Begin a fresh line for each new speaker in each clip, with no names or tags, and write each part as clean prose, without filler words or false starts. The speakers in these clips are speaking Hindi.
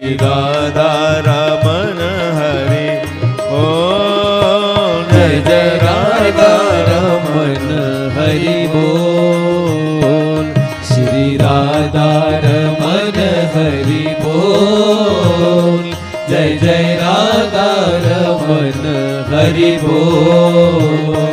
श्री राधा रमन हरि बोल। जय जय राधा रमन हरि बोल।
श्री राधा रमन हरि बोल। जय जय राधा रमन हरि बोल।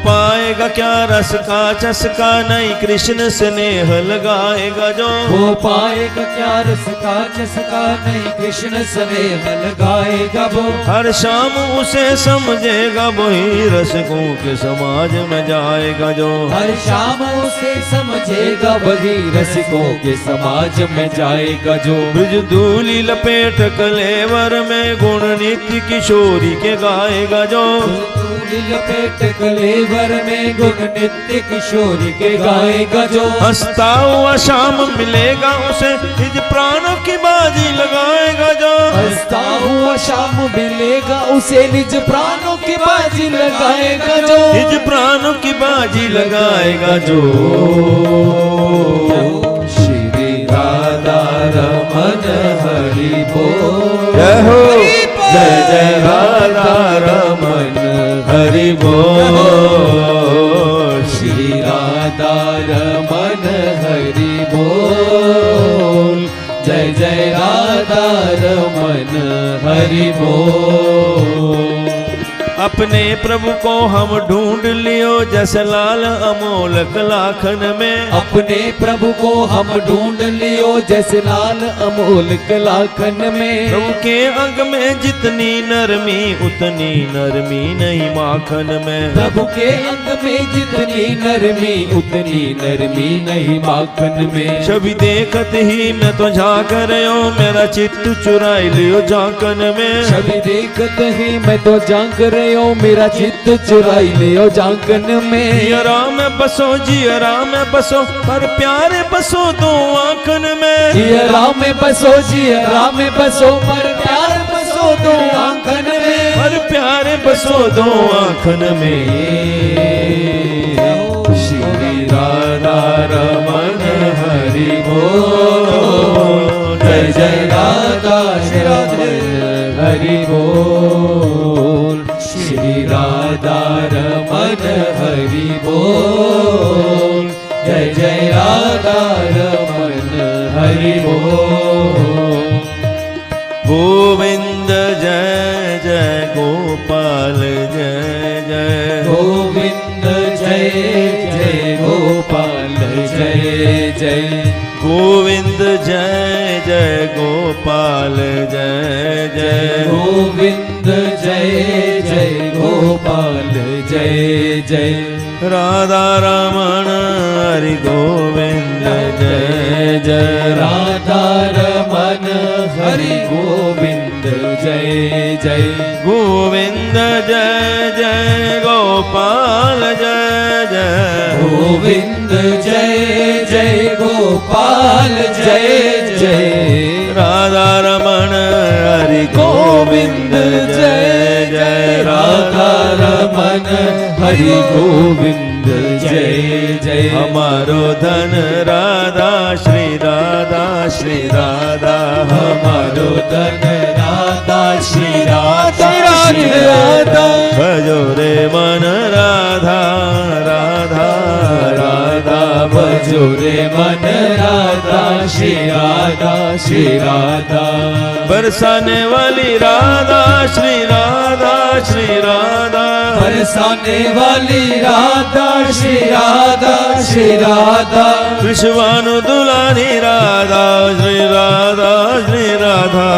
पाएगा क्या रस का चस्का नहीं कृष्ण स्नेह लगाएगा जो।
वो पाएगा क्या रस का चस्का नहीं कृष्ण स्नेह लगाएगा वो।
हर शाम उसे समझेगा वही रसिकों के समाज में जाएगा जो।
हर शाम उसे समझेगा वही रसिकों के समाज में जाएगा जो।
ब्रज धूलि लपेट कलेवर में गुण नित्य किशोरी के गाएगा जो।
लपेट कलेवर में गुण नित्य किशोरी के गाएगा जो।
हंसता हुआ शाम मिलेगा उसे निज प्राणों की बाजी लगाएगा जो।
हंसता हुआ शाम मिलेगा उसे निज प्राणों की बाजी लगाएगा जो।
निज प्राणों की बाजी लगाएगा जो।
श्री राधा रमन हरि बोल।
जय हो जय जय राधा रमन हरि बोल।
श्री राधा रमन हरि बोल। जय जय राधा रमन हरि बोल।
अपने प्रभु को हम ढूंढ लियो जैसे लाल अमोलक लाखन में।
अपने प्रभु को हम ढूंढ लियो जैसे लाल अमोलक लाखन में।
प्रभु के अंग में जितनी नरमी उतनी नरमी नहीं माखन में।
प्रभु के अंग में जितनी नरमी उतनी नरमी नहीं माखन में।
छवि देखत ही मैं तो झांक रहो मेरा चित्त चुराई लियो झांकन में।
छवि देखत ही मैं तो झांक रहे हो मेरा चित्त चुराई लियो झांकन में।
जियरा में बसो जियरा में बसो पर प्यारे बसो दो आंखन में।
जियरा में बसो जियरा में बसो पर प्यार बसो दो आंखन में।
पर प्यारे बसो दो आंखन में।
श्री राधा रमन हरि बोल। जय जय राधा रमन हरि बोल। श्री राधा रमन हरि बोल। जय जय राधा रमन हरि बोल।
गोविंद जय जय गोपाल जय जय।
गोविंद जय जय गोपाल जय जय।
गोविंद जय जय गोपाल जय जय।
गोविंद जय जय गोपाल जय जय।
राधा रमण हरि गोविंद जय जय।
राधा रमन हरि गोविंद जय जय।
गोविंद जय जय गोपाल जय जय।
गोविंद जय जय गोपाल जय जय।
राधा रमण हरि गोविंद जय जय।
राधा रमन हरि गोविंद जय जय।
हमारो धन राधा श्री राधा श्री राधा।
हमारो धन राधा श्री राधा श्री राधा।
भजो रे मन राधा राधा राधा।
भजो रे मन राधा श्री राधा श्री राधा।
बरसाने वाली राधा श्री राधा श्री राधा।
बरसाने वाली राधा श्री राधा श्री राधा।
विश्वानु दुलारी राधा श्री राधा श्री राधा।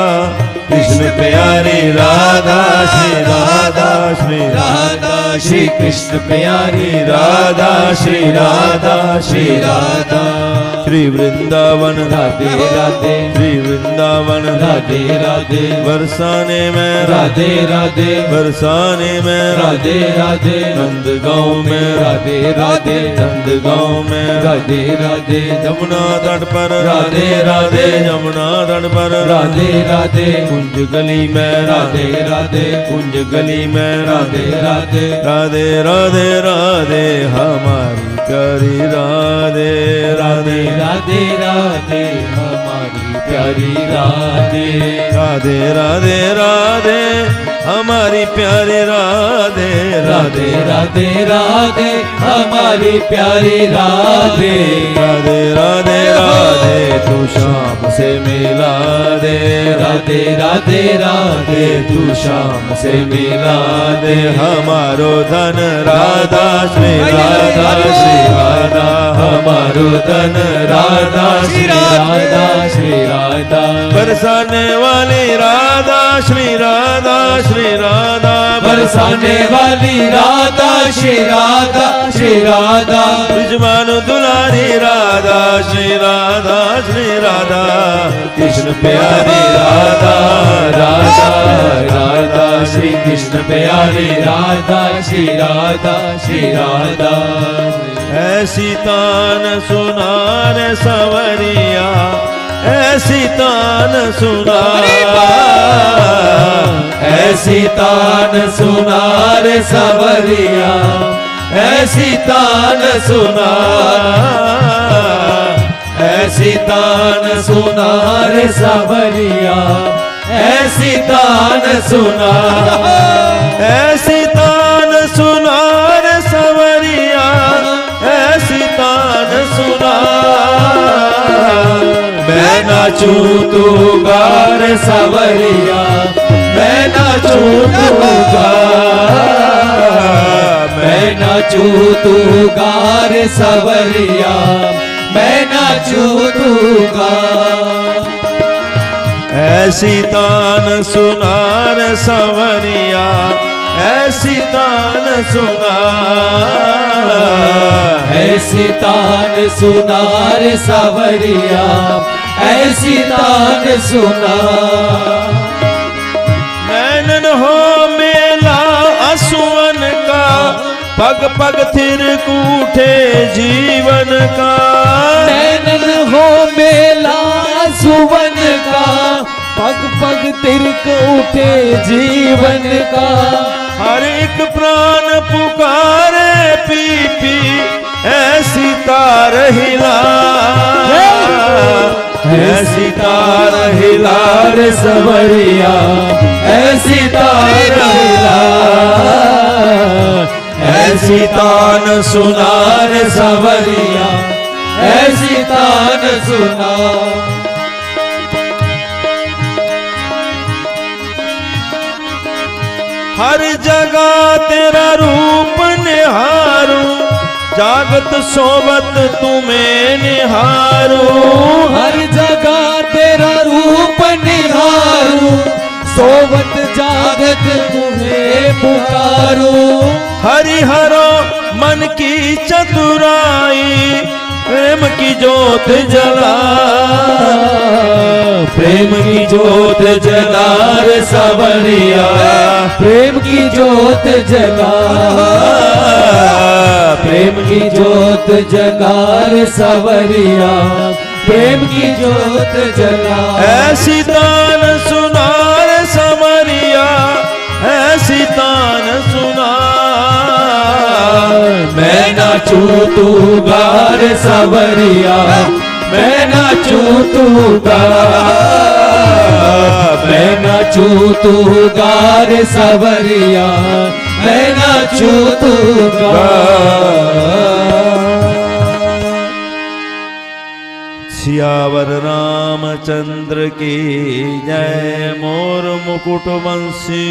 कृष्ण प्यारी राधा श्री राधा श्री राधा।
श्री कृष्ण प्यारी
राधा श्री राधा श्री
राधा।
श्री वृंदावन
राधे राधे।
श्री वृंदावन
राधे राधे।
बरसाने में
राधे राधे।
बरसाने में
राधे राधे।
नंद गाँव में
राधे राधे।
नंद गाँव में
राधे राधे।
यमुना तट पर
राधे राधे।
यमुना तट पर
राधे राधे।
कुंज गली में
राधे राधे।
कुंज गली में
राधे राधे।
राधे राधे राधे हमारी प्यारी राधे राधे
राधे राधे हमारी प्यारी राधे।
राधे राधे राधे हमारी प्यारी राधे।
राधे राधे राधे हमारी प्यारी राधे।
राधे राधे राधे तू शाम से मिला दे।
राधे राधे राधे
तू शाम से मिला दे। हमारो धन राधा श्री राधा श्री राधा।
हमारो धन राधा श्री राधा श्री राधा।
बरसाने वाली राधा श्री राधा श्री राधा।
बरसाने वाली राधा श्री राधा श्री राधा।
ब्रजमानु दुलारी राधा श्री राधा श्री राधा। कृष्ण प्यारी राधा
राधा राधा श्री कृष्ण प्यारी राधा श्री राधा श्री राधा।
ऐसी तान सुनार सवरिया। ऐसी तान सुना।
ऐसी तान सुनार सवरिया। ऐसी तान सुना। ऐसी तान सुनार सवरिया। ऐसी तान सुना।
ऐसी तान सुनार सवरिया। ऐसी तान सुना।
मैं नाचू तू गार सवरिया। मैं नाचू तू गा। मैं नाचू तू गार सवरिया। मैं नाचू तू गा।
ऐसी तान सुनार सवरिया। ऐसी तान सुना।
ऐसी तान सुनार सवरिया। ऐसी तान सुना।
नैनन हो मेला असुवन का। पग पग थिर कूठे जीवन का।
नैनन हो मेला सुवन का। पग पग तिरक उठे जीवन का।
हर एक प्राण पुकारे पी पी। ऐसी तार हिला।
ऐसी तार हिलार सवरिया। ऐसी तार हिला। ऐसी तान सुनार सवरिया। ऐसी तान सुना।
हर जगह तेरा रूप निहारूं। जागत सोबत तुम्हें निहारूं।
हर जगह तेरा रूप निहारूं। सोवत जागत तुम्हें पुकारूं।
हरिहरो मन की चतुराई। प्रेम की जोत जला।
प्रेम की जोत जलार सवरिया। प्रेम की जोत जला। प्रेम की जोत जलार सवरिया। प्रेम की जोत जला।
ऐसी तान सुनार सवरिया। ऐसी तान सुना।
मैं नाचू तू गार सवरिया। मैं नाचू तू गा। मैं नाचू तू गार सवरिया। मैं नाचू तू गा।
सियावर रामचंद्र की जय। मोर मुकुट बंसी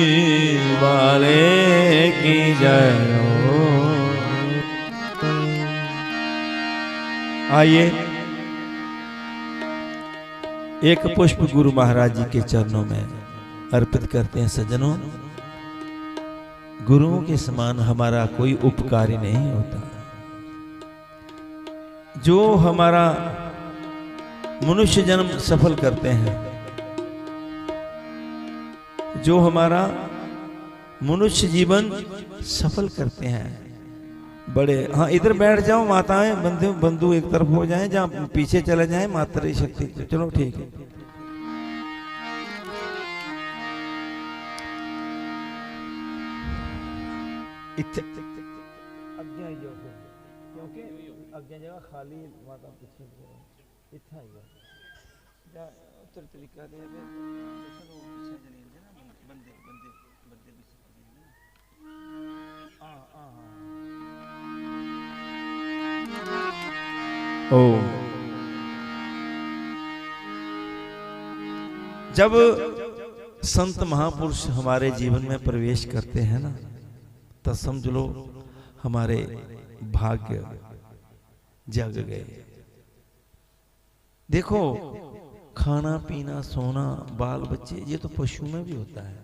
वाले की जय। आइए एक पुष्प गुरु महाराज जी के चरणों में अर्पित करते हैं सज्जनों। गुरुओं के समान हमारा कोई उपकारी नहीं होता। जो हमारा मनुष्य जन्म सफल करते हैं, जो हमारा मनुष्य जीवन सफल करते हैं, बड़े। हाँ, इधर बैठ जाओ माताएं, बंधु बंधु एक तरफ हो जाएं, जहाँ पीछे चले जाएं मातृ शक्ति। चलो ठीक है। क्योंकि अगे जगह खाली माता पीछे इतना ही पुत्र तरीका दे बे चलो पीछे चले ना बंदे बंदे बंदे पीछे चले ना ओ जब संत महापुरुष हमारे जीवन में प्रवेश करते हैं ना तो समझ लो हमारे भाग्य जग गए। देखो खाना पीना सोना बाल बच्चे ये तो पशु में भी होता है,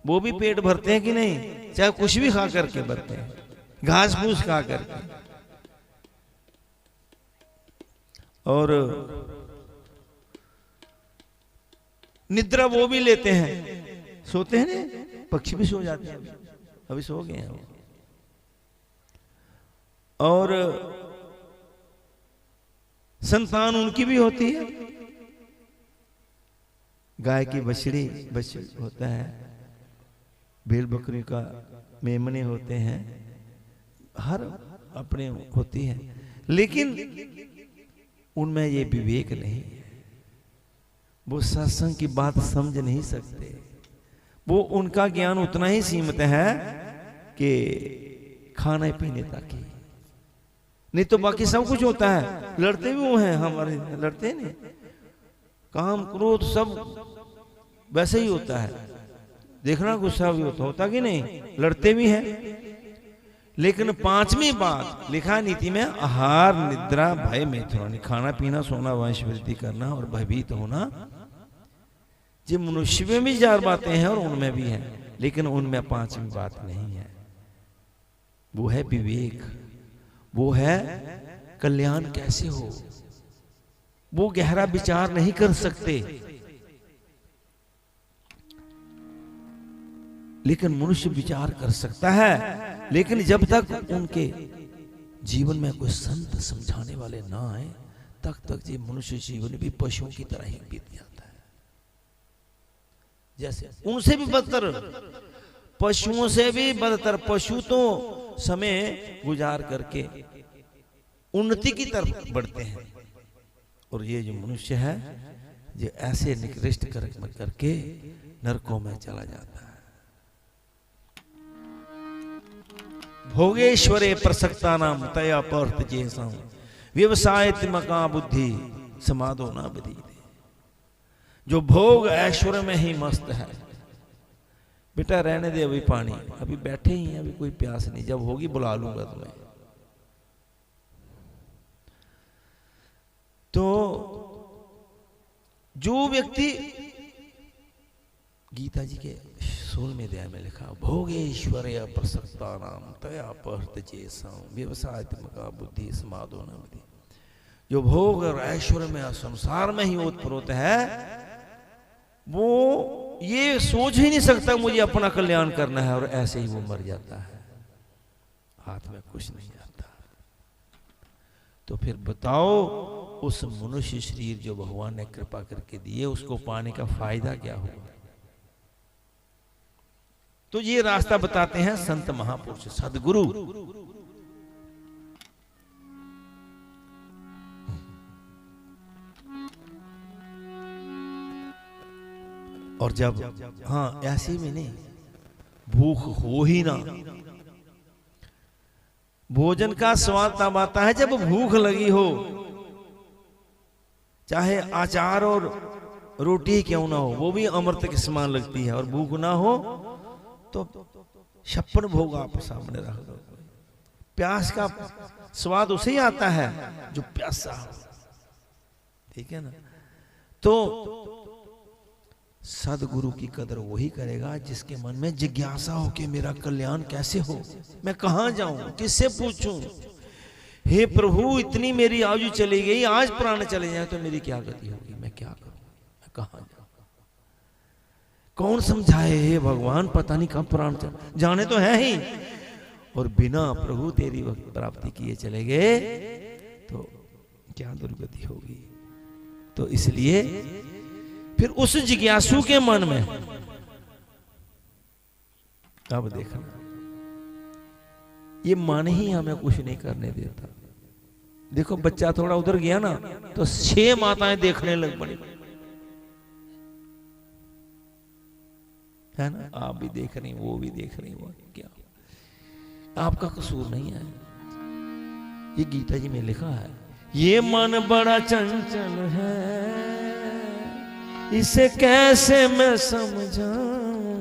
वो भी पेट भरते हैं कि नहीं, चाहे कुछ भी खा करके भरते हैं, घास फूस खा करके। और निद्रा वो भी लेते हैं, सोते हैं ना, पक्षी भी सो जाते हैं, अभी सो गए हैं। और संतान उनकी भी होती है, गाय की बछड़ी होता है, भेड़ बकरी का मेमने होते हैं, हर अपने होती है, लेकिन उनमें ये विवेक नहीं है, वो सत्संग की बात समझ नहीं सकते, वो उनका ज्ञान उतना ही सीमित है कि खाने पीने तक ही, नहीं तो बाकी सब कुछ होता है। लड़ते भी वो हैं, हमारे लड़ते नहीं, काम क्रोध सब वैसे ही होता है, देखना गुस्सा भी होता कि नहीं, लड़ते भी हैं। लेकिन पांचवी बात लिखा नीति में, आहार निद्रा भय मैथुन, खाना पीना सोना वंश वृद्धि करना और भयभीत होना, ये मनुष्य में भी 4 बातें हैं और उनमें भी हैं, लेकिन उनमें पांचवी बात नहीं है, वो है विवेक, वो है कल्याण कैसे हो, वो गहरा विचार नहीं कर सकते। लेकिन मनुष्य विचार कर सकता है, लेकिन जब तक उनके जीवन में कोई संत समझाने वाले ना आए तब तक ये मनुष्य जीवन भी पशुओं की तरह ही बीत जाता है। जैसे उनसे भी बदतर, पशुओं से भी बदतर, पशु तो समय गुजार करके उन्नति की तरफ बढ़ते हैं, और ये जो मनुष्य है ये ऐसे निकृष्ट कर्म करके नरकों में चला जाता है। भोगेश्वरे प्रसक्ता नाम तया पर्थ जेसां व्यवसायत्मका बुद्धि समाधो ना विधि। जो भोग ऐश्वर्य में ही मस्त है, बेटा रहने दे अभी पानी, अभी बैठे ही हैं, अभी कोई प्यास नहीं, जब होगी बुला लूंगा तुम्हें। तो जो व्यक्ति, गीता जी के 16वें अध्याय में लिखा, भोगेश्वर्य प्रसक्ता नाम तया पर्थ जेसां व्यवसायत्मका बुद्धि समाधो न विधि। जो भोग और ऐश्वर्य में संसार में ही ओतप्रोत है, वो ये सोच ही नहीं सकता मुझे अपना कल्याण करना है, और ऐसे ही वो मर जाता है, हाथ में कुछ नहीं आता। तो फिर बताओ उस मनुष्य शरीर जो भगवान ने कृपा करके दिए, उसको पाने का फायदा क्या हुआ? तो ये रास्ता बताते हैं संत महापुरुष सदगुरु। और जब हाँ ऐसे में नहीं, भूख हो ही ना, भोजन का स्वाद तब आता है जब भूख लगी हो, चाहे अचार और रोटी क्यों ना हो, वो भी अमृत के समान लगती है, और भूख ना हो तो 56 भोग आप सामने रख दो, प्यास का स्वाद उसे ही आता है जो प्यासा हो, ठीक है ना। तो सदगुरु की कदर वही करेगा जिसके मन में जिज्ञासा हो कि मेरा कल्याण कैसे हो, मैं कहां जाऊं, किससे पूछूं, हे प्रभु इतनी मेरी आयु चली गई, आज प्राण चले जाए तो मेरी क्या गति होगी, मैं क्या करूं, मैं कहां जाऊं, कौन समझाए, हे भगवान पता नहीं कब प्राण जाने तो है ही, और बिना प्रभु तेरी वक्त प्राप्ति किए चले गए तो क्या दुर्गति होगी। तो इसलिए फिर उस जिज्ञासु के मन में, अब देखना ये मन ही हमें कुछ नहीं करने देता। देखो बच्चा थोड़ा उधर गया ना तो 6 माताएं देखने लग पड़ी, है ना, आप भी देख रही, वो भी देख रही, वो क्या आपका कसूर नहीं है। ये गीता जी में लिखा है, ये मन बड़ा चंचल है, इसे कैसे मैं समझाऊं,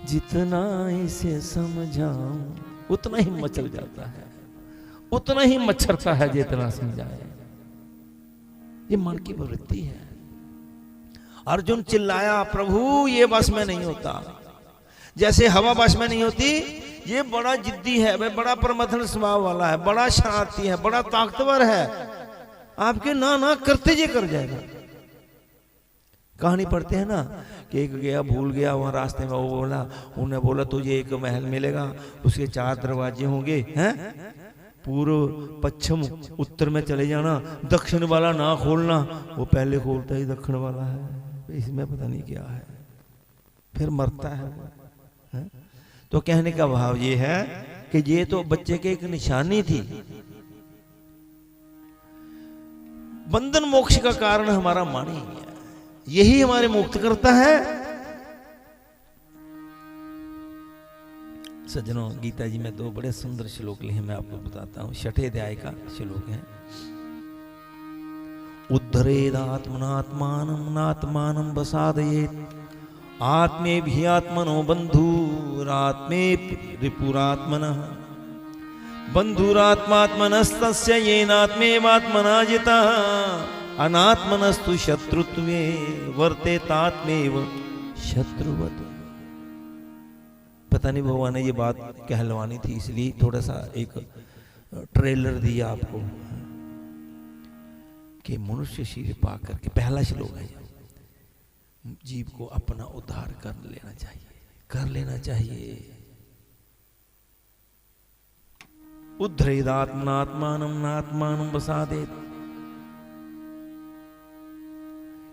जितना इसे समझाऊं उतना ही मचल जाता है, उतना ही मच्छरता है जितना समझाए। ये मन की प्रवृत्ति है। अर्जुन चिल्लाया, प्रभु ये बस में नहीं होता, जैसे हवा बस में नहीं होती, ये बड़ा जिद्दी है, वह बड़ा प्रमथन स्वभाव वाला है, बड़ा शरारती है, बड़ा ताकतवर है, आपके ना ना करते जे कर जाएगा। कहानी पढ़ते हैं ना कि एक गया, भूल गया, वहां रास्ते में वो बोला, उन्हें बोला तुझे एक महल मिलेगा, उसके 4 दरवाजे होंगे, हैं, पूर्व पश्चिम उत्तर में चले जाना, दक्षिण वाला ना खोलना। वो पहले खोलता ही दक्षिण वाला है, इसमें पता नहीं क्या है, फिर मरता है। तो कहने का भाव ये है कि ये तो बच्चे के एक निशानी थी। बंधन मोक्ष का कारण हमारा मन ही है, यही हमारे मुक्त करता है। सज्जनों, गीता जी में 2 बड़े सुंदर श्लोक लिखे, मैं आपको बताता हूं। 6ठे अध्याय का श्लोक है, उद्धरेदात्मनात्मानं नात्मानं वसादयेत्, आत्मे भी आत्मनो बंधुरात्मे रिपुरात्मनः, बंधुरात्मात्मनस्तस्य येनात्मेवात्मना जितः, अनात्मनस्तु शत्रुत्वे वर्तेतात्मेव शत्रुवत्। पता नहीं भगवान ने ये बात कहलवानी थी, इसलिए थोड़ा सा एक ट्रेलर दिया आपको कि मनुष्य शरीर पा करके, पहला श्लोक है, जीव को अपना उद्धार कर लेना चाहिए, कर लेना चाहिए। उद्धरेदात्मनात्मानं नात्मानं वसादेत्।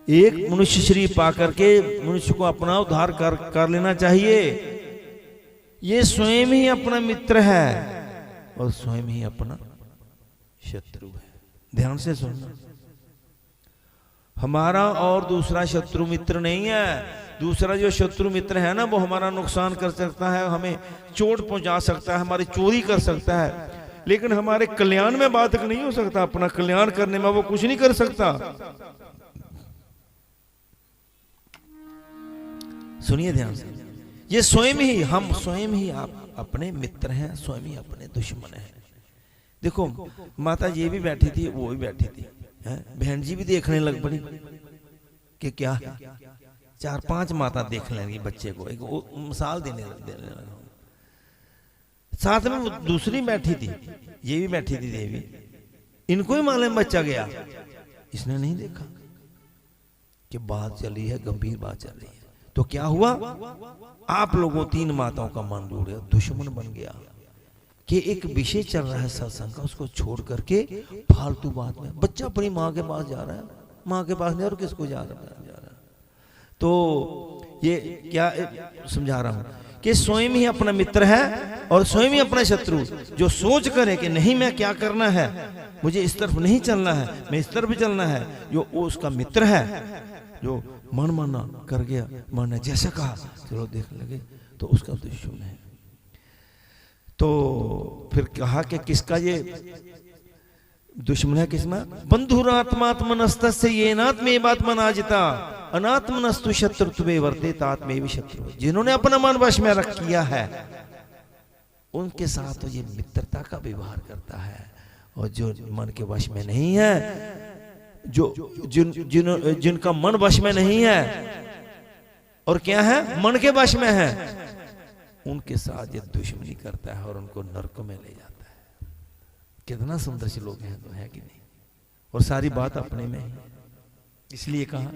एक मनुष्य शरीर पा करके मनुष्य को अपना उद्धार कर लेना चाहिए। ये स्वयं ही अपना मित्र है और स्वयं ही अपना शत्रु है। ध्यान से सुनना, हमारा और दूसरा शत्रु मित्र नहीं है। दूसरा जो शत्रु मित्र है ना, वो हमारा नुकसान कर सकता है, हमें चोट पहुंचा सकता है, हमारी चोरी कर सकता है, लेकिन हमारे कल्याण में बाधक नहीं हो सकता। अपना कल्याण करने में वो कुछ नहीं कर सकता। सुनिए ध्यान से, ये स्वयं ही, हम स्वयं ही आप अपने मित्र हैं, स्वयं ही अपने दुश्मन हैं। देखो, माता जी भी बैठी थी, वो भी बैठी थी, बहन जी भी देखने लग पड़ी कि क्या है। 4-5 माता देख लेंगी बच्चे को, एक मिसाल देने लगा। साथ में दूसरी बैठी थी, ये भी बैठी थी देवी, इनको ही मालूम बच्चा गया, इसने नहीं देखा कि बात चली है, गंभीर बात चल रही है। तो क्या हुआ, आप लोगों 3 माताओं का मन जुड़ गया, दुश्मन बन गया कि एक विषय चल रहा है सत्संग का, उसको छोड़ करके फालतू बात में, बच्चा अपनी माँ के पास जा रहा है, माँ के पास नहीं और किसको जा रहा है। तो ये क्या समझा रहा हूं कि स्वयं ही अपना मित्र है और स्वयं ही अपना शत्रु। जो सोच करे कि नहीं मैं क्या करना है, मुझे इस तरफ नहीं चलना है, मैं इस तरफ चलना है, जो वो उसका मित्र है। जो मन माना कर गया, मन ने जैसा कहा चलो देख लगे, तो उसका दुश्मन है। तो फिर कहा कि किसका ये दुश्मन है, किसमें? बंधुरात्मात्मनस्तस्य येनात्मेवात्मना जिता, अनात्मनस्तु शत्रुत्वे वर्तेतात्मेव शत्रु। जिन्होंने अपना मन वश में रख किया है, उनके साथ तो ये मित्रता का व्यवहार करता है। और जो मन के वश में नहीं है, जिनका मन वश में नहीं है और क्या है, मन के वश में है, उनके साथ ये दुश्मनी करता है और उनको नरक में ले जाता है। कितना सुंदर श्लोक है, तो है कि नहीं? और सारी बात अपने में है, इसलिए कहा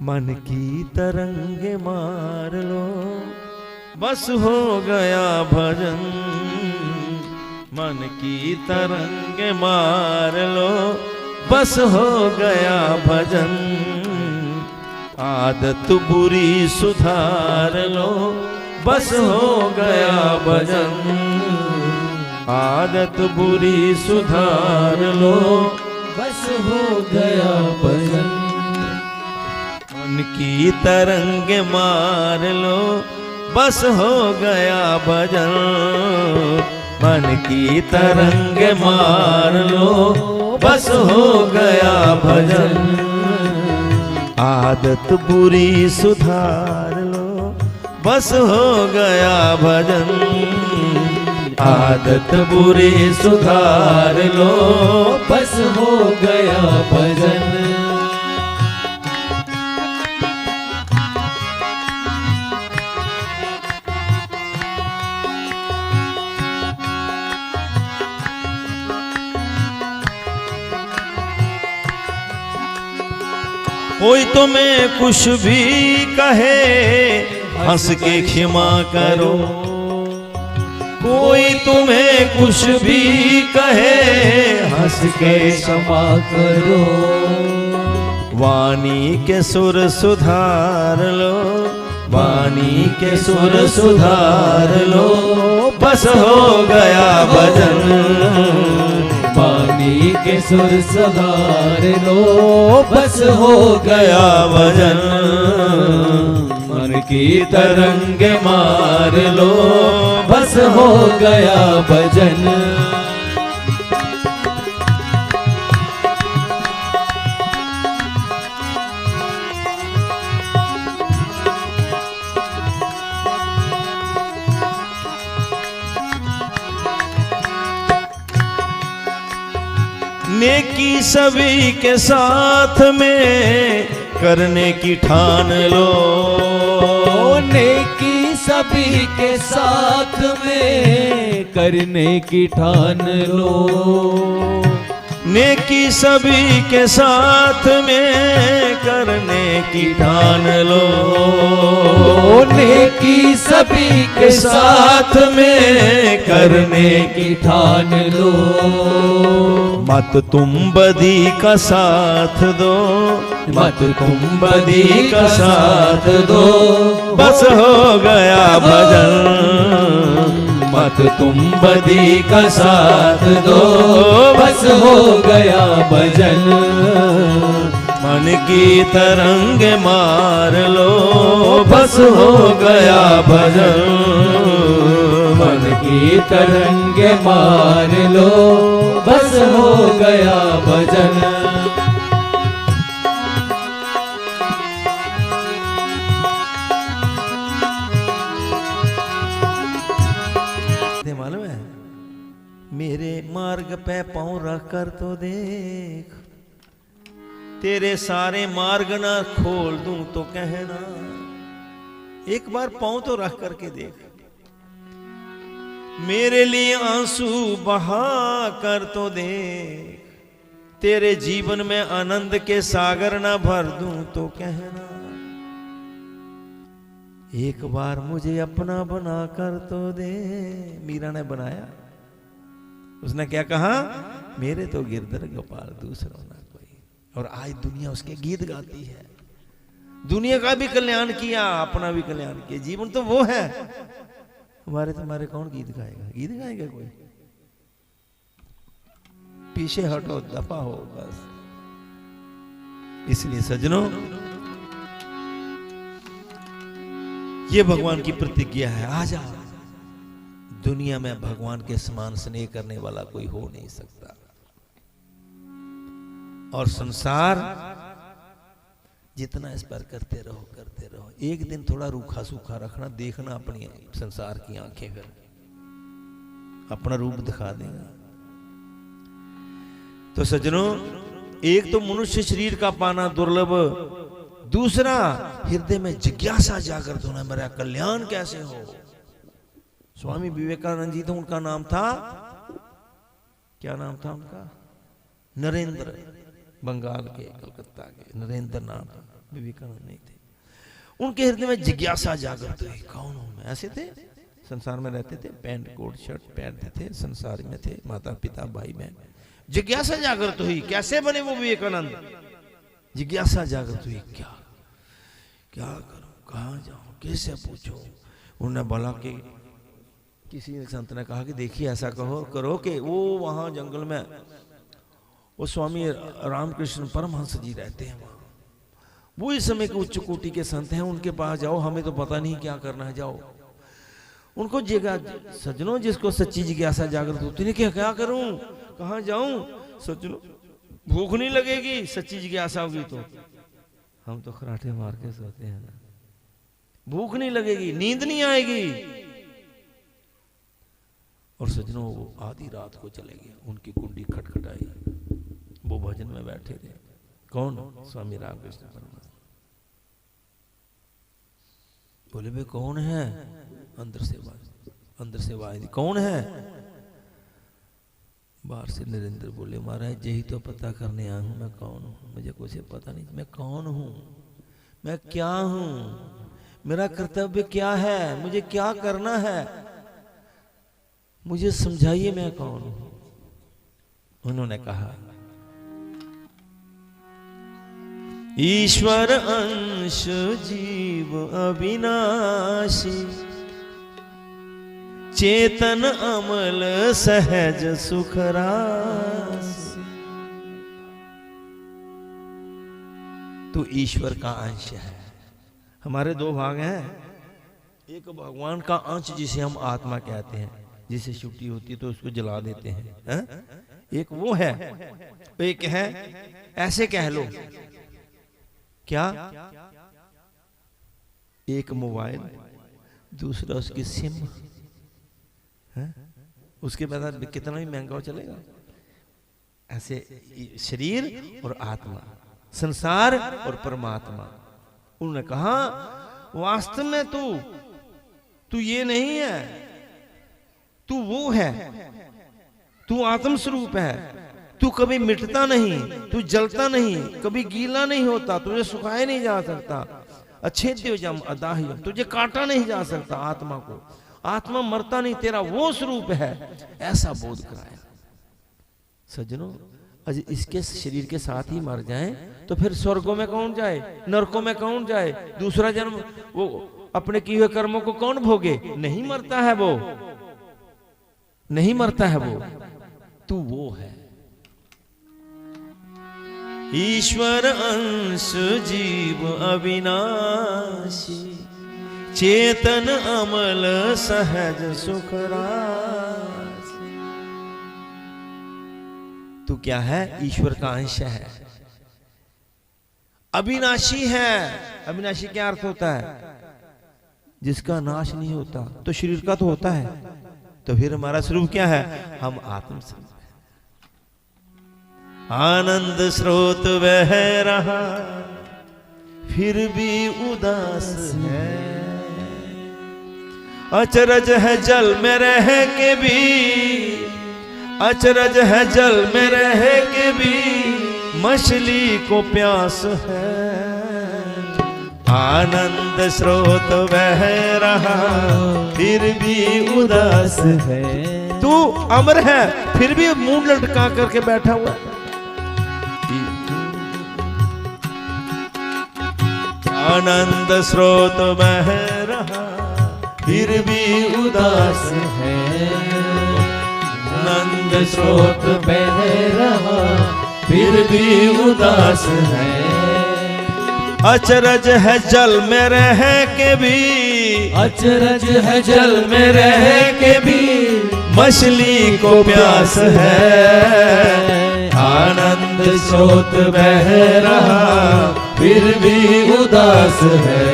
मन की तरंग मार लो बस हो गया भजन, मन की तरंग मार लो बस हो गया भजन, आदत बुरी सुधार लो बस हो गया भजन, आदत बुरी सुधार लो
बस हो गया भजन।
की तरंग मार लो बस हो गया भजन। मन की तरंग मार लो बस हो गया भजन। आदत बुरी सुधार लो बस हो गया भजन। आदत बुरी सुधार लो
बस हो गया भजन।
कोई तुम्हें कुछ भी कहे हंस के क्षमा करो। कोई तुम्हें कुछ भी कहे हंस के
क्षमा करो।
वाणी के सुर सुधार लो। वाणी के सुर सुधार लो बस हो गया भजन।
वाणी के सुर सुधार लो बस हो
गया भजन।
मन की तरंग मार लो बस हो गया भजन।
नेकी सभी के साथ में करने की ठान लो।
नेकी सभी के साथ में करने की ठान लो।
नेकी सभी के साथ में करने की ठान लो।
नेकी सभी के साथ में करने की ठान लो।
मत तुम बदी का साथ दो। मत तुम बदी का साथ दो बस हो गया भजन। मत तुम बदी का साथ दो
बस हो गया भजन।
मन की तरंग मार लो बस हो गया भजन।
मन की तरंग मार लो बस हो गया भजन।
मालूम है मेरे मार्ग पे पांव रख कर तो देख। तेरे सारे मार्ग ना खोल दूं तो कहना। एक बार पांव तो रख करके देख। मेरे लिए आंसू बहा कर तो देख। तेरे जीवन में आनंद के सागर ना भर दूं तो कहना। एक बार मुझे अपना बना कर तो दे। मीरा ने बनाया। उसने क्या कहा? मेरे तो गिरधर गोपाल दूसरा ना कोई। और आज दुनिया उसके गीत गाती है। दुनिया का भी कल्याण किया, अपना भी कल्याण किया। जीवन तो वो है। हमारे तुम्हारे कौन गीत गाएगा? गीत गाएगा कोई? पीछे हटो, दफा हो बस। इसलिए सज्जनों, ये भगवान की प्रतिज्ञा है। आ जा। दुनिया में भगवान के समान स्नेह करने वाला कोई हो नहीं सकता। और संसार जितना इस पर करते रहो, एक दिन थोड़ा रूखा सूखा रखना, देखना अपनी संसार की आंखें फिर अपना रूप दिखा देगा। तो सज्जनों, एक तो मनुष्य शरीर का पाना दुर्लभ, दूसरा हृदय में जिज्ञासा जागृत होना, मेरा कल्याण कैसे हो। स्वामी विवेकानंद जी, तो उनका नाम था, क्या नाम था उनका? नरेंद्र। बंगाल के, कलकत्ता के नरेंद्र नाम, विवेकानंद नहीं थे। उनके हृदय में जिज्ञासा जागृत हुई, कौन हूं मैं? ऐसे थे, संसार में रहते थे, पैंट कोट शर्ट पहनते थे, संसार में थे, माता पिता भाई बहन। जिज्ञासा जागृत हुई, कैसे बने वो विवेकानंद? जिज्ञासा जागृत हुई, क्या करूं, कहां जाऊं, किससे पूछूं। उन्होंने बोला कि किसी संत ने कहा कि देखिए ऐसा करो कि वो वहां जंगल में वो स्वामी रामकृष्ण परमहंस जी रहते हैं वहां, वो इस समय के उच्च कोटि के संत हैं, उनके पास जाओ, हमें तो पता नहीं क्या करना है, जाओ उनको जिगा। सज्जनों, जिसको सच्ची जिज्ञासा जागृत होती है, क्या करूं, कहां जाऊं, सज्जनों भूख नहीं लगेगी, सच्ची जिज्ञासा होगी तो हम तो खराटे मार के सोते हैं ना, भूख नहीं लगेगी, नींद नहीं आएगी। और सज्जनों वो आधी रात को चले गए, उनकी कुंडी खटखटाई, वो भजन में बैठे थे। कौन? स्वामी रामकृष्ण परमहंस। बोले भाई कौन है? अंदर से आवाज, कौन है? बाहर से नरेंद्र बोले, महाराज यही तो पता करने आया हूं मैं कौन हूं, मुझे कुछ पता नहीं, मैं कौन हूं, मैं क्या हूं, मेरा कर्तव्य क्या है, मुझे क्या करना है, मुझे समझाइए मैं कौन हूं। उन्होंने कहा, ईश्वर अंश जीव अविनाशी, चेतन अमल सहज सुख रास। तो ईश्वर का अंश है। हमारे दो भाग हैं, एक भगवान का अंश जिसे हम आत्मा कहते हैं, जिसे छुट्टी होती है तो उसको जला देते हैं, है? एक वो है, एक है ऐसे कह लो क्या, एक मोबाइल, दूसरा उसकी सिम है? उसके बाद कितना भी महंगा हो चलेगा। ऐसे शरीर और आत्मा, संसार और परमात्मा। उन्होंने कहा वास्तव में तू ये नहीं है, तू वो है, तू आत्म स्वरूप है, तू कभी मिटता नहीं, तू जलता नहीं, कभी गीला नहीं होता, तुझे सुखाया नहीं जा सकता, अच्छेद्यम अदाह्यम, तुझे काटा नहीं जा सकता आत्मा को, आत्मा मरता नहीं, तेरा वो स्वरूप है, ऐसा बोध कराया। सज्जनों, आज इसके शरीर के साथ ही मर जाएं तो फिर स्वर्गों में कौन जाए, नरकों में कौन जाए, दूसरा जन्म वो अपने किए हुए कर्मों को कौन भोगे? नहीं मरता है वो, नहीं मरता है वो, तू वो है। ईश्वर अंश जीव अविनाशी, चेतन अमल सहज सुख रास। तू क्या है? ईश्वर का अंश है, अविनाशी है। अविनाशी क्या अर्थ होता है? जिसका नाश नहीं होता। तो शरीर का तो होता है, तो फिर हमारा स्वरूप क्या है? हम आत्म स्वरूप है। आनंद स्रोत बह रहा फिर भी उदास है, अचरज है जल में रह के भी, अचरज है जल में रह के भी, मछली को प्यास है। आनंद स्रोत बह रहा फिर भी उदास है। तू अमर है फिर भी मुंह लटका करके बैठा हुआ है। आनंद स्रोत बह रहा फिर भी उदास है, आनंद स्रोत बह रहा फिर भी उदास है। अचरज है जल में रह के भी,
अचरज है जल में रह के भी,
मछली को प्यास है।
आनंद स्रोत बह रहा फिर भी उदास है,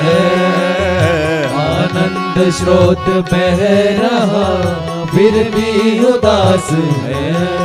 आनंद स्रोत बह रहा फिर भी उदास है।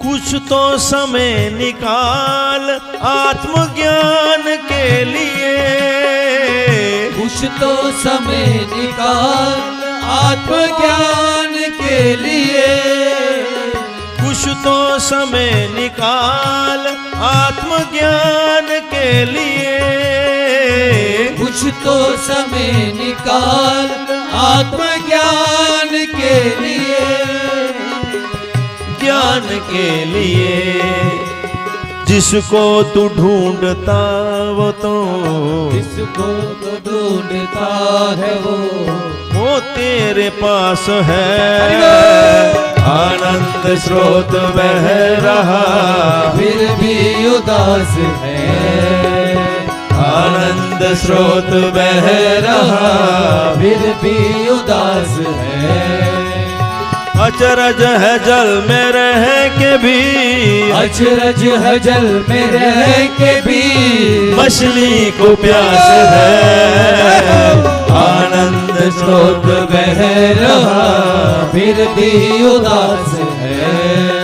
कुछ तो समय निकाल आत्मज्ञान के लिए,
कुछ तो समय निकाल आत्मज्ञान के लिए,
कुछ तो समय निकाल आत्मज्ञान के लिए।
तो समय निकाल आत्मज्ञान के लिए,
ज्ञान के लिए। जिसको तू ढूंढता वो तो,
जिसको तो ढूंढता है वो
तेरे पास है। आनंद स्रोत बह रहा
फिर भी उदास है,
आनंद स्रोत बह रहा
फिर भी उदास है।
अचरज है जल में रह के भी,
अचरज है जल में रह के भी
मछली को प्यास है। आनंद स्रोत
बह रहा फिर भी उदास है।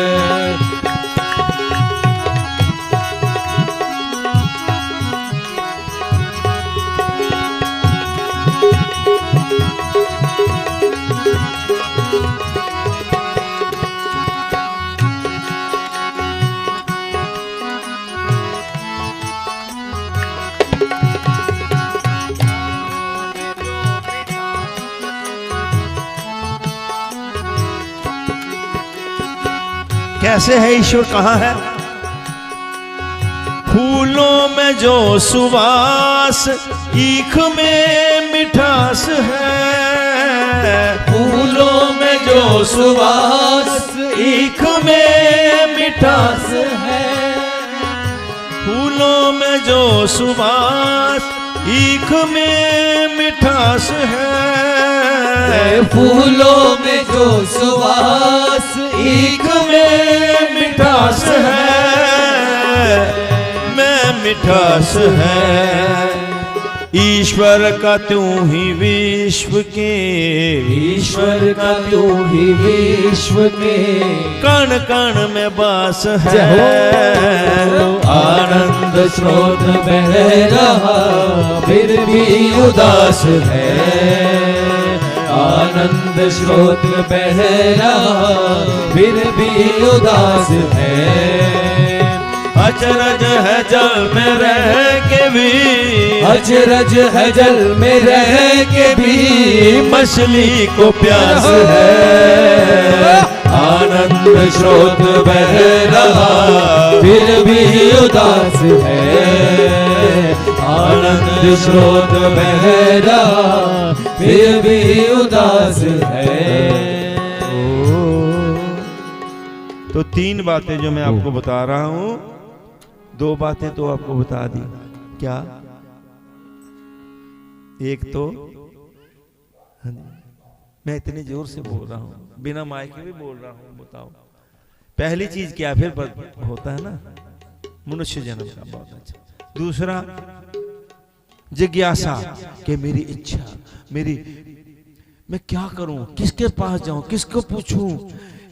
कैसे है ईश्वर, कहाँ है? फूलों में जो सुवास, ईख में मिठास है।
फूलों में जो सुवास,
ईख में मिठास
है।
फूलों में जो सुवास, ईख में मिठास है।
फूलों में जो सुवास,
ईख में मिठास है, मैं मिठास है। ईश्वर का तू ही विश्व के,
ईश्वर का तू ही विश्व के
कण कण में बास है।
आनंद स्रोत बह रहा फिर भी उदास है। आनंद स्रोत बह रहा फिर भी उदास है।
अचरज है जल में रह के भी,
अचरज है जल में रह के भी
मछली को प्यास है।
आनंद स्रोत बह रहा फिर भी उदास है। आनंद स्रोत बह रहा फिर भी उदास है।
तो तीन बातें जो मैं आपको बता रहा हूं, दो बातें तो आपको बता दी। क्या? एक तो मैं इतनी जोर से बोल रहा हूं, बिना माइक के भी बोल रहा हूं, बताओ पहली चीज क्या? फिर होता है ना मनुष्य जन्म का, बहुत अच्छा। दूसरा जिज्ञासा कि मेरी इच्छा, मेरी मैं क्या करूं, किसके पास जाऊं, किसको पूछूं।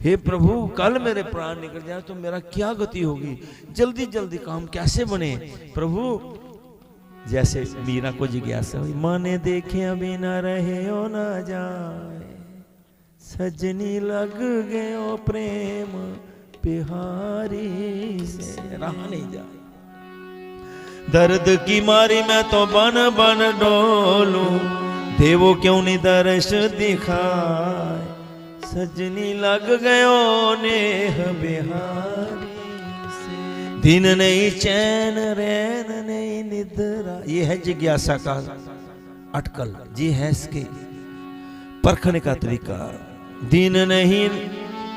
हे प्रभु, कल मेरे प्राण निकल जाए तो मेरा क्या गति होगी, जल्दी जल्दी काम कैसे बने। प्रभु जैसे मीरा को जिज्ञासा हुई, माने देखे अभी न रहे ओ न जाए, सजनी लग गए ओ प्रेम बिहारी से, रहा नहीं जाए। दर्द की मारी मैं तो बन बन डोलूं, देवो क्यों नहीं दर्श दिखाए, सजनी लग गयो नेह बिहारी से। दिन नहीं चैन रैन नहीं निद्रा, ये है जिज्ञासा का अटकल, जी है इसके परखने का तरीका। दिन नहीं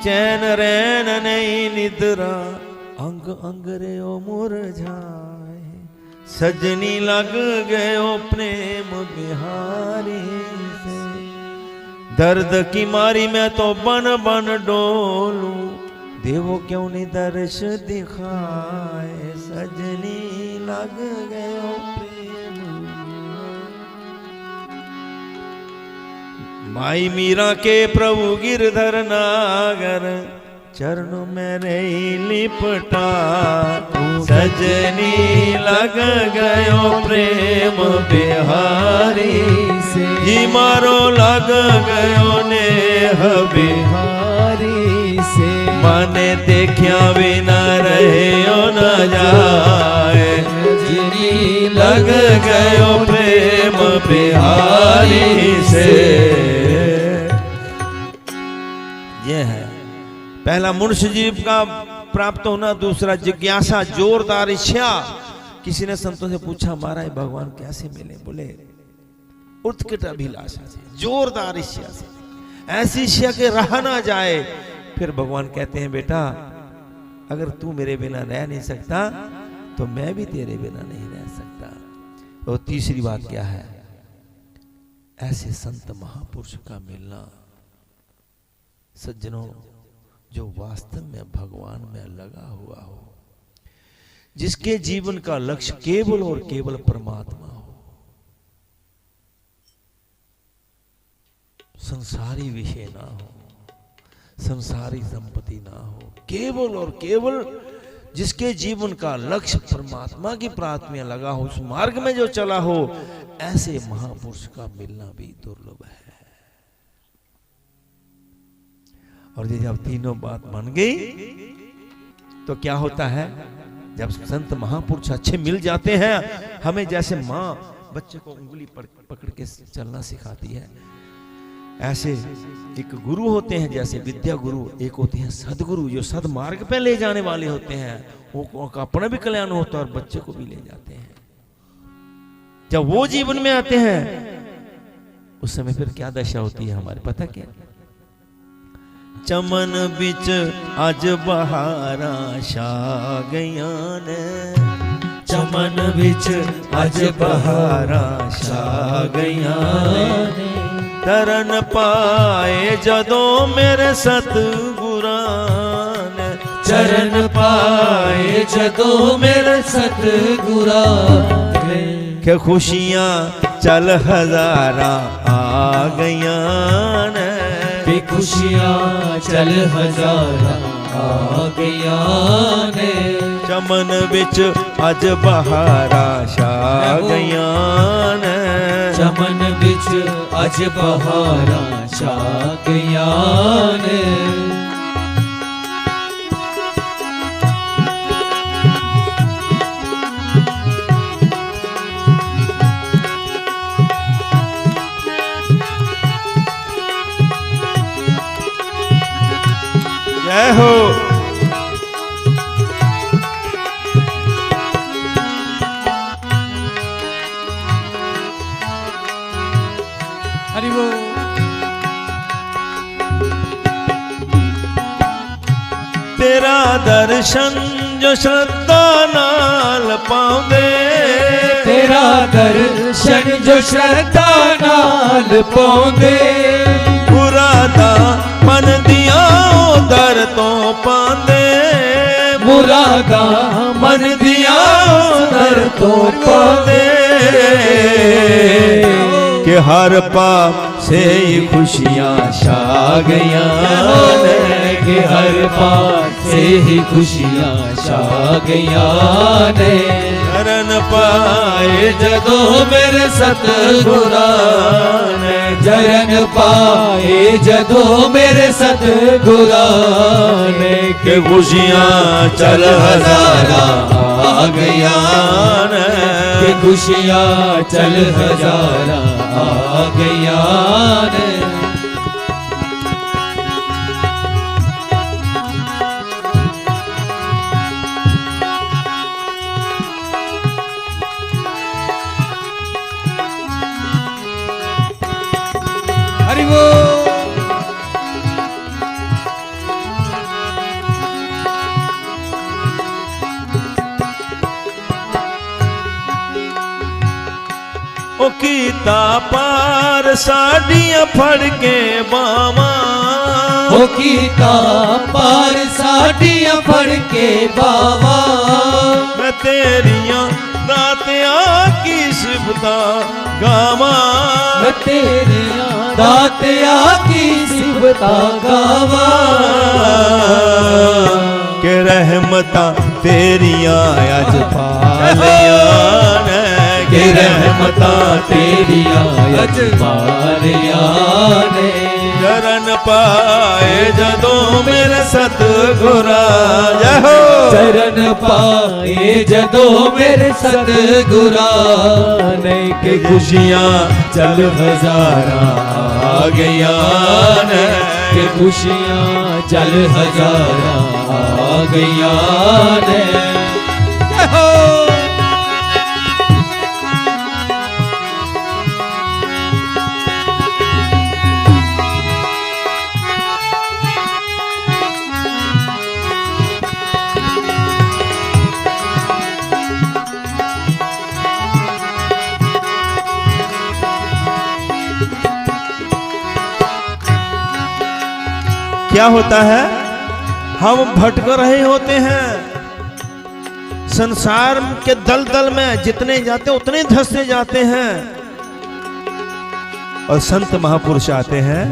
चैन रैन नहीं निद्रा, अंग अंग रे ओ मुरझाए, सजनी लग गयो प्रेम बिहारी से। दर्द की मारी मैं तो बन बन डोलूं, देवो क्यों नहीं दर्श दिखाए, सजनी लग गयो प्रेम। माई मीरा के प्रभु गिरधर नागर, चरणों में रही लिपटा, सजनी लग गयो प्रेम बिहारी से। जी मारो लग गयो नेह
बिहारी से।
माने देखिया बिना रहे ओ न जाए,
सजनी
लग गयो प्रेम प्रेम बिहारी से। ये है पहला मनुष्य जीव का प्राप्त होना, दूसरा जिज्ञासा जोरदार इच्छा। किसी ने संतों से पूछा महाराज भगवान कैसे मिले? बोले उत्कट अभिलाषा से, जोरदार इच्छा से, ऐसी इच्छा के रहा ना जाए। फिर भगवान कहते हैं बेटा अगर तू मेरे बिना रह नहीं सकता तो मैं भी तेरे बिना नहीं रह सकता। और तीसरी बात क्या है? ऐसे संत महापुरुष का मिलना। सज्जनों, जो वास्तव में भगवान में लगा हुआ हो, जिसके जीवन का लक्ष्य केवल और केवल परमात्मा हो, संसारी विषय ना हो, संसारी संपत्ति ना हो, केवल और केवल जिसके जीवन का लक्ष्य परमात्मा की प्राप्ति में लगा हो, उस मार्ग में जो चला हो, ऐसे महापुरुष का मिलना भी दुर्लभ है। और ये जब तीनों बात बन गई तो क्या होता है? जब संत महापुरुष अच्छे मिल जाते हैं, हमें जैसे माँ बच्चे को उंगली पकड़ के चलना सिखाती है, ऐसे एक गुरु होते हैं जैसे विद्या गुरु, एक होते हैं सदगुरु जो सदमार्ग पे ले जाने वाले होते हैं। वो अपना भी कल्याण होता है और बच्चे को भी ले जाते हैं। जब वो जीवन में आते हैं उस समय फिर क्या दशा होती है हमारे, पता क्या? चमन बिच अज बहारा छा गईया ने, चमन बिच अज बहारा छा गईया ने, तरन पाए जदों मेरे सतगुरां ने,
चरण पाए जदों मेरे सतगुरां ने,
के खुशियां चल हजारा आ गईया ने,
कि खुशियां चल हजारा आ गईया ने,
चमन बिच अज बहारा छा गईया ने,
चमन बिच अज बहारा छा गईया ने।
जय हो।
हरि बोल।
तेरा दर्शन जो श्रद्धा नाल पाउंदे,
तेरा दर्शन जो श्रद्धा नाल पाउंदे,
मुरादा मन दिया दर तो पांदे,
मुरादा मन दिया दर तो पांदे,
कि हर पाप से ही खुशियां छा गईया ने,
कि हर पाप से ही खुशियां छा गईया ने,
शरण पाए
जदों मेरे सतगुरां ने, चरण पाए जदों मेरे सतगुरां ने,
कि खुशियां चल हजारा आ गईया ने,
कि खुशियां चल हजारा आ गईया ने। हरि बोल।
ओ कीता पार साडियां फड़ के बावां,
ओ कीता पार साडियां फड़ के बावा,
मैं तेरियां दातिया की सिफता गावां,
मैं तेरिया दातिया की सिफता गावा,
के रहमता तेरियां अज पालिया ने,
कि रहमता तेरिया अज पालिया ने,
चरण पाए जदों मेरे सतगुरा जय हो।
चरण पाए जदों मेरे सतगुरा ने के खुशियां चल हजारा आ गया ने के खुशियां चल हजारा आ गया ने।
क्या होता है, हम भटक रहे होते हैं संसार के दलदल में, जितने जाते हैं उतने धंसते जाते हैं, और संत महापुरुष आते हैं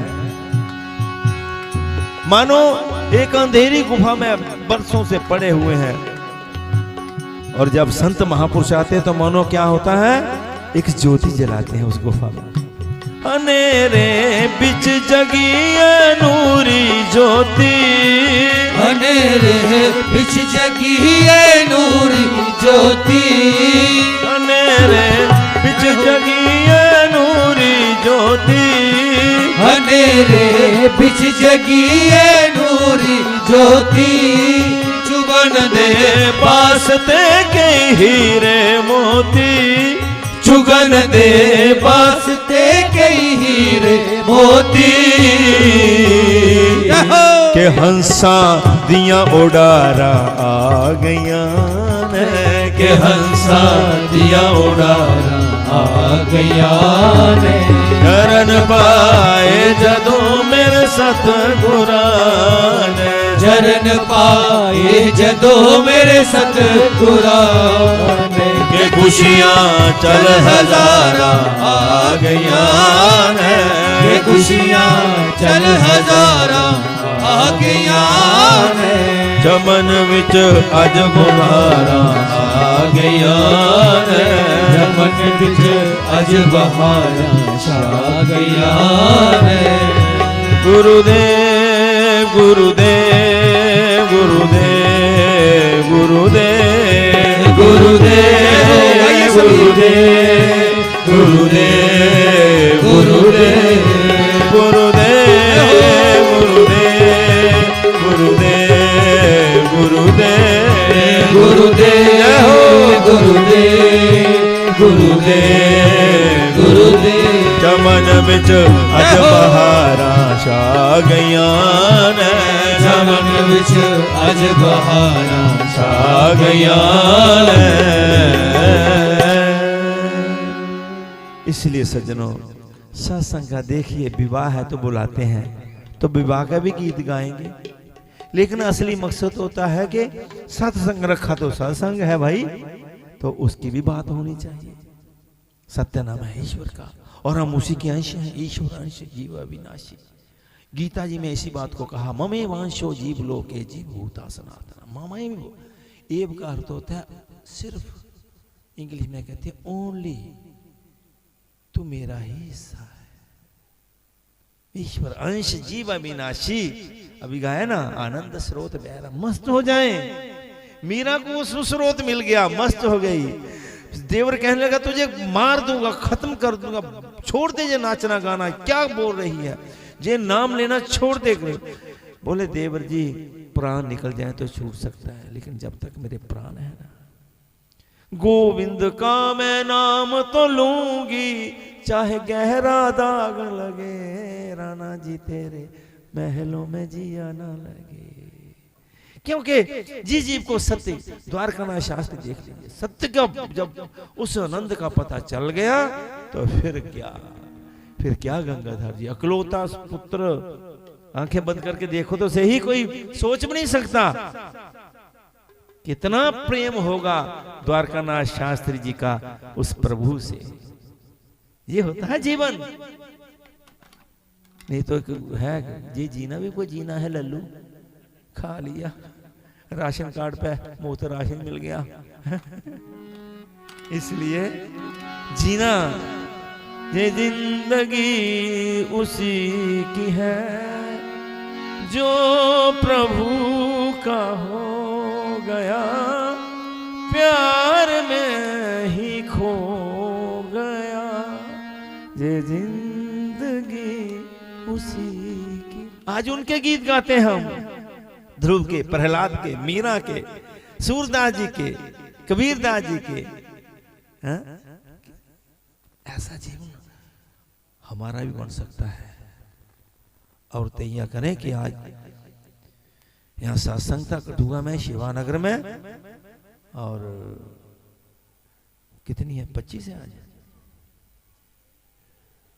मानो एक अंधेरी गुफा में बरसों से पड़े हुए हैं, और जब संत महापुरुष आते हैं तो मानो क्या होता है, एक ज्योति जलाते हैं उस गुफा में। अनेरे बिच जगी नूरी ज्योति,
अनेरे बिच जगी नूरी ज्योति,
अनेरे बिच जगी नूरी ज्योति,
अनेरे बिच जगी नूरी ज्योति, चुगन दे
वास्ते के हीरे मोती,
चुगन दे वास्ते कई हीरे मोती,
के हंसा दिया उड़ारा आ गया ने,
के हंसा दिया उड़ारा आ गया ने।
चरण पाए जदों मेरे सतगुरा ने,
चरण पाए जदों मेरे सतगुरा ने,
के खुशियां चल हजारा आ गया ने,
के खुशियां चल हजारा आ गया ने।
चमन विच अज गुबारा आ गया ने,
चमन विच अज बहारा छा गया ने।
गुरुदेव गुरुदेव गुरुदेव गुरुदेव गुरुदेव गुरुदेव गुरुदेव गुरुदेव गुरुदेव गुरुदेव गुरुदेव गुरुदेव
गुरुदेव गुरुदेव गुरुदेव गुरुदेव।
चमन बिच अज बहारा छा गया ने,
चमन बिच अज बहारा
छा गया ने। इसलिए सज्जनों, सत्संग का देखिए, विवाह है तो बुलाते हैं, तो विवाह का भी गीत गाएंगे, लेकिन असली मकसद होता है कि सत्संग रखा तो सत्संग है भाई, तो उसकी भी बात होनी चाहिए। सत्य नाम है ईश्वर का, और हम उसी के अंश हैं, ईश्वर अंश जीव अविनाशी। गीता जी में इसी बात को कहा, ममे वांशो जीव लोके जीव भूता सनातन। ममे एव का अर्थ होता है सिर्फ, इंग्लिश में कहते हैं ओनली, तू मेरा ही हिस्सा है। ईश्वर अंश जीव अविनाशी। अभी गाया ना, आनंद स्रोत बहरा, मस्त हो जाए। मीरा को वो स्रोत मिल गया, मस्त हो गई। देवर कहने लगा तुझे मार दूंगा, खत्म कर दूंगा, छोड़ दे ये नाचना गाना, क्या बोल रही है, ये नाम लेना छोड़ दे। बोले देवर जी प्राण निकल जाए तो छूट सकता है, लेकिन जब तक मेरे प्राण है ना, गोविंद का मैं नाम तो लूंगी, चाहे गहरा दाग लगे, राणा जी तेरे महलों में जिया ना लगे। क्योंकि जिस जीव को सत्य, द्वारकानाथ शास्त्र देख लीजिए, सत्य का जब उस आनंद का पता चल गया तो फिर क्या गंगाधर जी अकलौता पुत्र, आंखें बंद करके देखो तो सही, कोई सोच भी नहीं सकता कितना प्रेम होगा द्वारकानाथ शास्त्री जी का उस प्रभु से। ये होता है जीवन, नहीं तो है ये जीना भी कोई जीना है। लल्लू खा लिया, राशन कार्ड पे मुफ्त राशन मिल गया इसलिए जीना ये जिंदगी उसी की है जो प्रभु का हो गया, प्यार में ही खो गया। ये जिंदगी उसी की। आज उनके गीत गाते हैं हम, ध्रुव के, प्रहलाद के, मीरा के, सूरदास जी के, कबीरदास जी के। ऐसा जीवन हमारा भी बन सकता है। और तैयार करें कि आज यहाँ सत्संग था कठुआ में, शिवानगर में, और कितनी है, 25 है आज,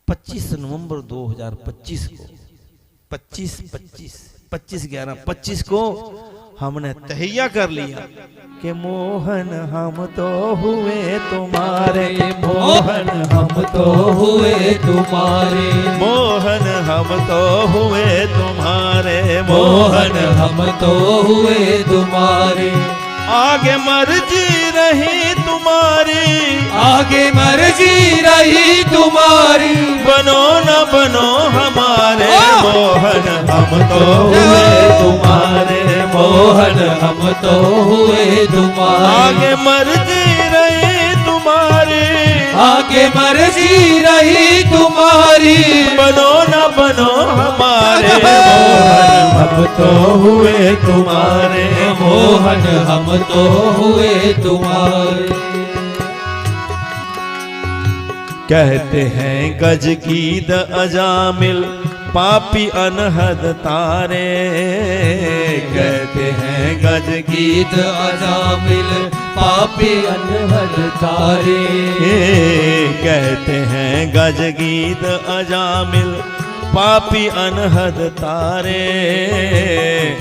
25 नवंबर 2025 को, 25/11/25 को हमने तहैया कर लिया कि मोहन हम तो हुए तुम्हारे,
मोहन हम तो हुए तुम्हारे,
मोहन हम तो हुए तुम्हारे,
मोहन हम तो हुए तुम्हारे।
आगे मर्जी रही तुम्हारी,
आगे मर्जी रही तुम्हारी,
बनो न बनो हमारे, मोहन हम तो हुए तुम्हारे,
मोहन हम तो हुए तुम्हारे।
आगे मर्जी रही तुम्हारी,
आगे मर्जी रही तुम्हारी,
बनो न बनो हमारे, मोहन हम तो हुए तुम्हारे,
मोहन हम तो हुए तुम्हारे।
कहते हैं गज कीद अजामिल पापी अनहद तारे, कहते हैं गज
गीत अजामिल पापी अनहद तारे,
कहते हैं गज गीत अजामिल पापी अनहद तारे,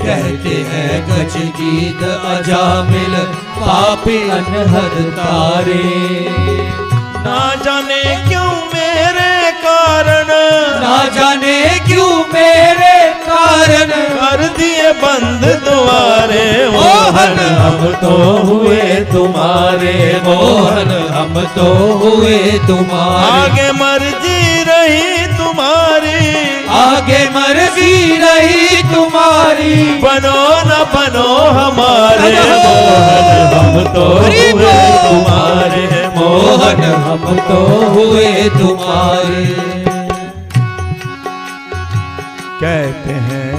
कहते हैं गज गीत अजामिल पापी अनहद तारे।
ना जाने क्यों मेरे कारण,
ना जाने क्यों मेरे कारण,
कर दिए बंद द्वारे,
मोहन हम तो हुए तुम्हारे, मोहन हम तो हुए तुम्हारे।
आगे मर्जी रही तुम्हारी,
आगे मर्जी रही तुम्हारी,
बनो न बनो हमारे, मोहन हम तो हुए तुम्हारे,
मोहन हम तो हुए तुम्हारे।
कहते हैं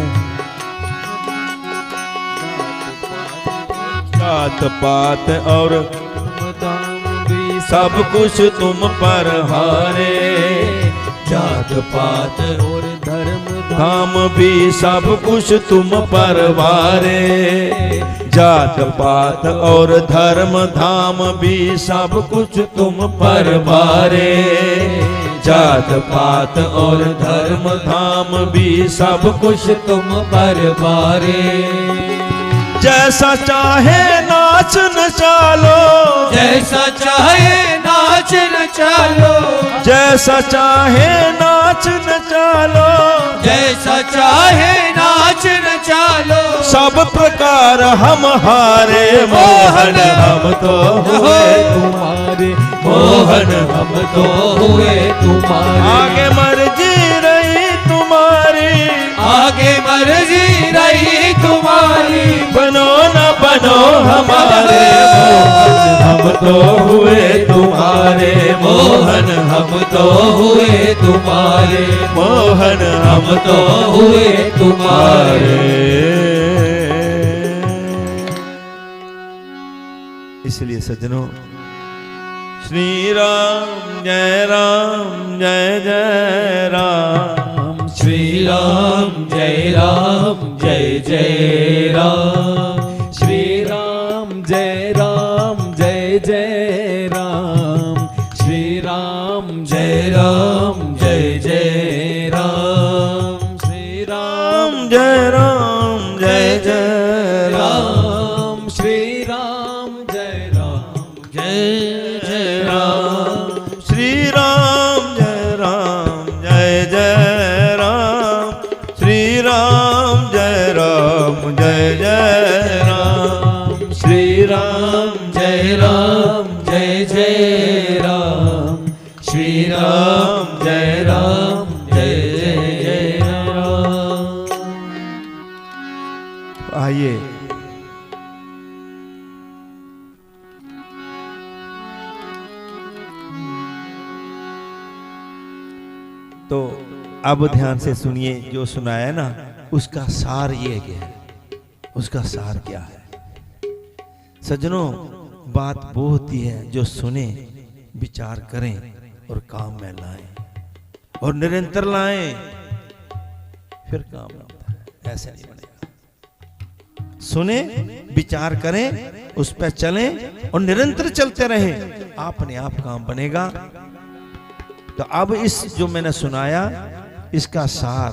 जात पात और सब कुछ तुम पर हारे,
जात पात और धर्म
धाम भी सब कुछ तुम पर वारे, जात पात और धर्म धाम भी सब कुछ तुम पर वारे, जात पात और धर्म धाम भी सब कुछ
तुम पर वारे।
जैसा चाहे नाच न चालो,
जैसा चाहे नाच न चालो,
जैसा चाहे नाच न चालो,
जैसा चाहे नाच न चालो,
सब प्रकार हम हारे, मोहन हम तो हुए तुम्हारे,
मोहन हम तो हुए तुम्हारे।
आगे मर्जी रही तुम्हारी,
आगे मर्जी रही तुम्हारी,
बनो न बनो हमारे, मोहन हम तो हुए तुम्हारे,
मोहन हम तो हुए तुम्हारे,
मोहन हम
तो हुए तुम्हारे।
इसलिए सज्जनों, श्री राम जय राम जय जय राम,
श्री राम जय राम जय जय राम, श्री राम जय राम जय जय राम, श्री राम जय राम जय जय राम, श्री राम
जय राम जय जय
राम, श्री राम जय राम जय जय राम,
श्री राम जय राम जय जय राम, श्री राम जय राम जय जय राम,
श्री राम जय राम जय जय राम, श्री राम जय राम जय जय जय राम।
आइए तो अब ध्यान से सुनिए, जो सुनाया ना उसका सार ये है। उसका सार क्या है सज्जनों? बात वो होती है जो सुने, विचार करें और काम में लाएं और निरंतर लाएं, फिर काम होता है। ऐसे नहीं बनेगा। सुने, विचार करें, उस पर चलें और निरंतर चलते रहें, अपने आप काम बनेगा। तो अब इस जो मैंने सुनाया इसका सार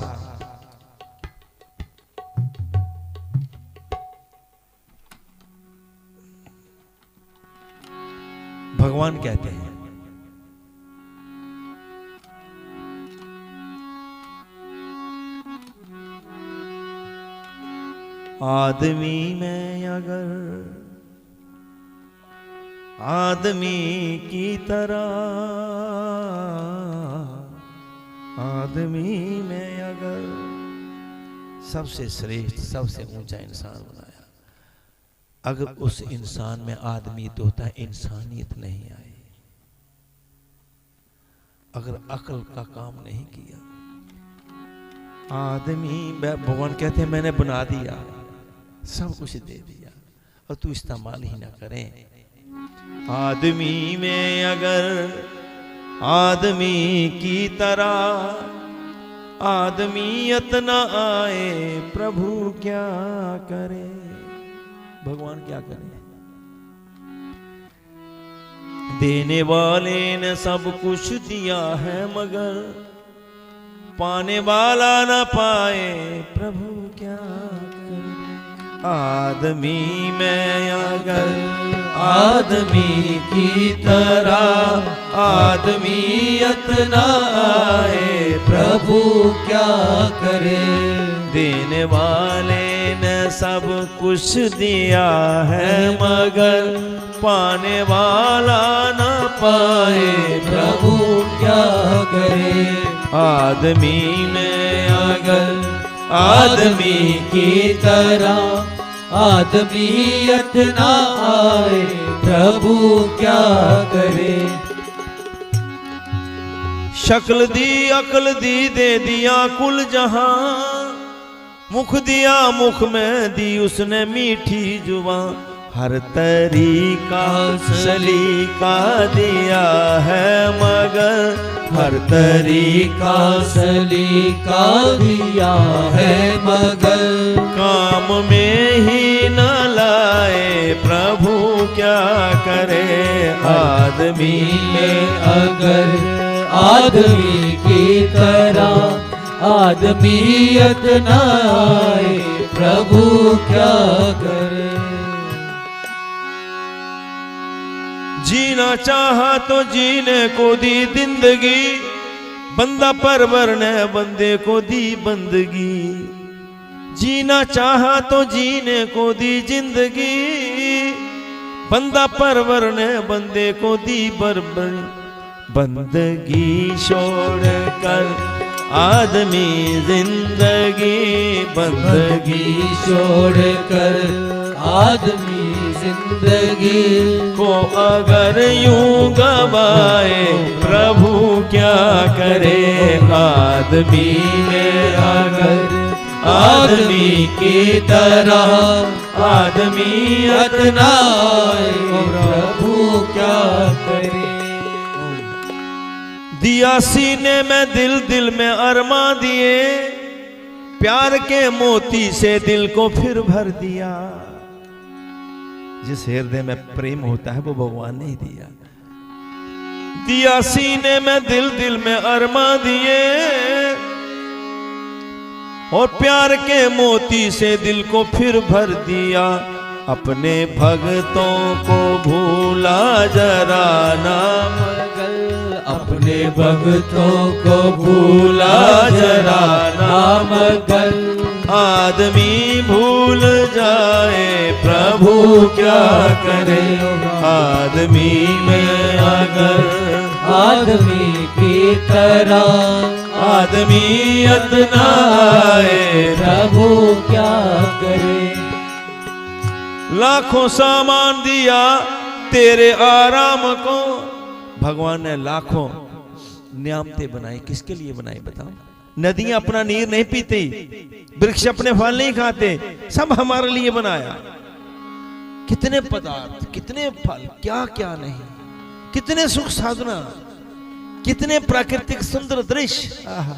भगवान कहते हैं, आदमी में अगर आदमी की तरह, आदमी में अगर सबसे श्रेष्ठ सबसे ऊंचा इंसान बनाया, अगर उस इंसान में आदमी तो होता है, इंसानियत नहीं आई, अगर अकल का काम नहीं किया, आदमी भगवान कहते हैं मैंने बना दिया, सब कुछ दे दिया और तू इस्तेमाल ही ना करें। आदमी में अगर आदमी की तरह आदमियत न आए, प्रभु क्या करे? भगवान क्या करे? देने वाले ने सब कुछ दिया है मगर पाने वाला न पाए, प्रभु क्या करे? आदमी में अगर
आदमी की तरह आदमियत न आए, प्रभु क्या करे?
देने वाले ने सब कुछ दिया है मगर पाने वाला न पाए,
प्रभु क्या करे?
आदमी में अगर
आदमी की तरह आदमियत न आए, प्रभु क्या करे?
शक्ल दी अकल दी दे दिया कुल जहां, मुख दिया मुख में दी उसने मीठी जुबान, हर तरीका सलीका दिया है मगर
हर तरीका सलीका दिया है मगर
काम में ही न लाए, प्रभु क्या करे? आदमी
में अगर आदमी की तरह आदमियत न आए, प्रभु क्या करे?
जीना चाहा तो जीने को दी जिंदगी, बंदा परवर ने बंदे को दी बंदगी। जीना चाहा तो जीने को दी जिंदगी, बंदा परवर ने बंदे को दी बरबर। बंदगी छोड़ कर आदमी जिंदगी,
बंदगी छोड़ कर आदमी जिंदगी
को अगर यूं गवाए, प्रभु क्या करे? आदमी में अगर
आदमी की तरह आदमियत न आए, प्रभु क्या करे?
दिया सीने में दिल दिल में अरमा दिए, प्यार के मोती से दिल को फिर भर दिया। जिस हृदय में प्रेम होता है वो भगवान ने ही दिया। दिया सीने में दिल दिल में अरमा दिए, और प्यार के मोती से दिल को फिर भर दिया। अपने भक्तों को भूला जरा नाम,
अपने भक्तों को भूला जरा नाम गल।
आदमी भूल जाए, प्रभु क्या करे? आदमी में अगर
आदमी तरह आदमियत न आए, प्रभु क्या करे।
लाखों सामान दिया तेरे आराम को। भगवान ने लाखों नियामतें बनाई, किसके लिए बनाई बताओ? नदियां अपना नीर नहीं पीती, वृक्ष अपने फल नहीं खाते, सब हमारे लिए बनाया। कितने पदार्थ, कितने फल, क्या क्या नहीं, कितने सुख साधना, कितने प्राकृतिक सुंदर दृश्य। आहा।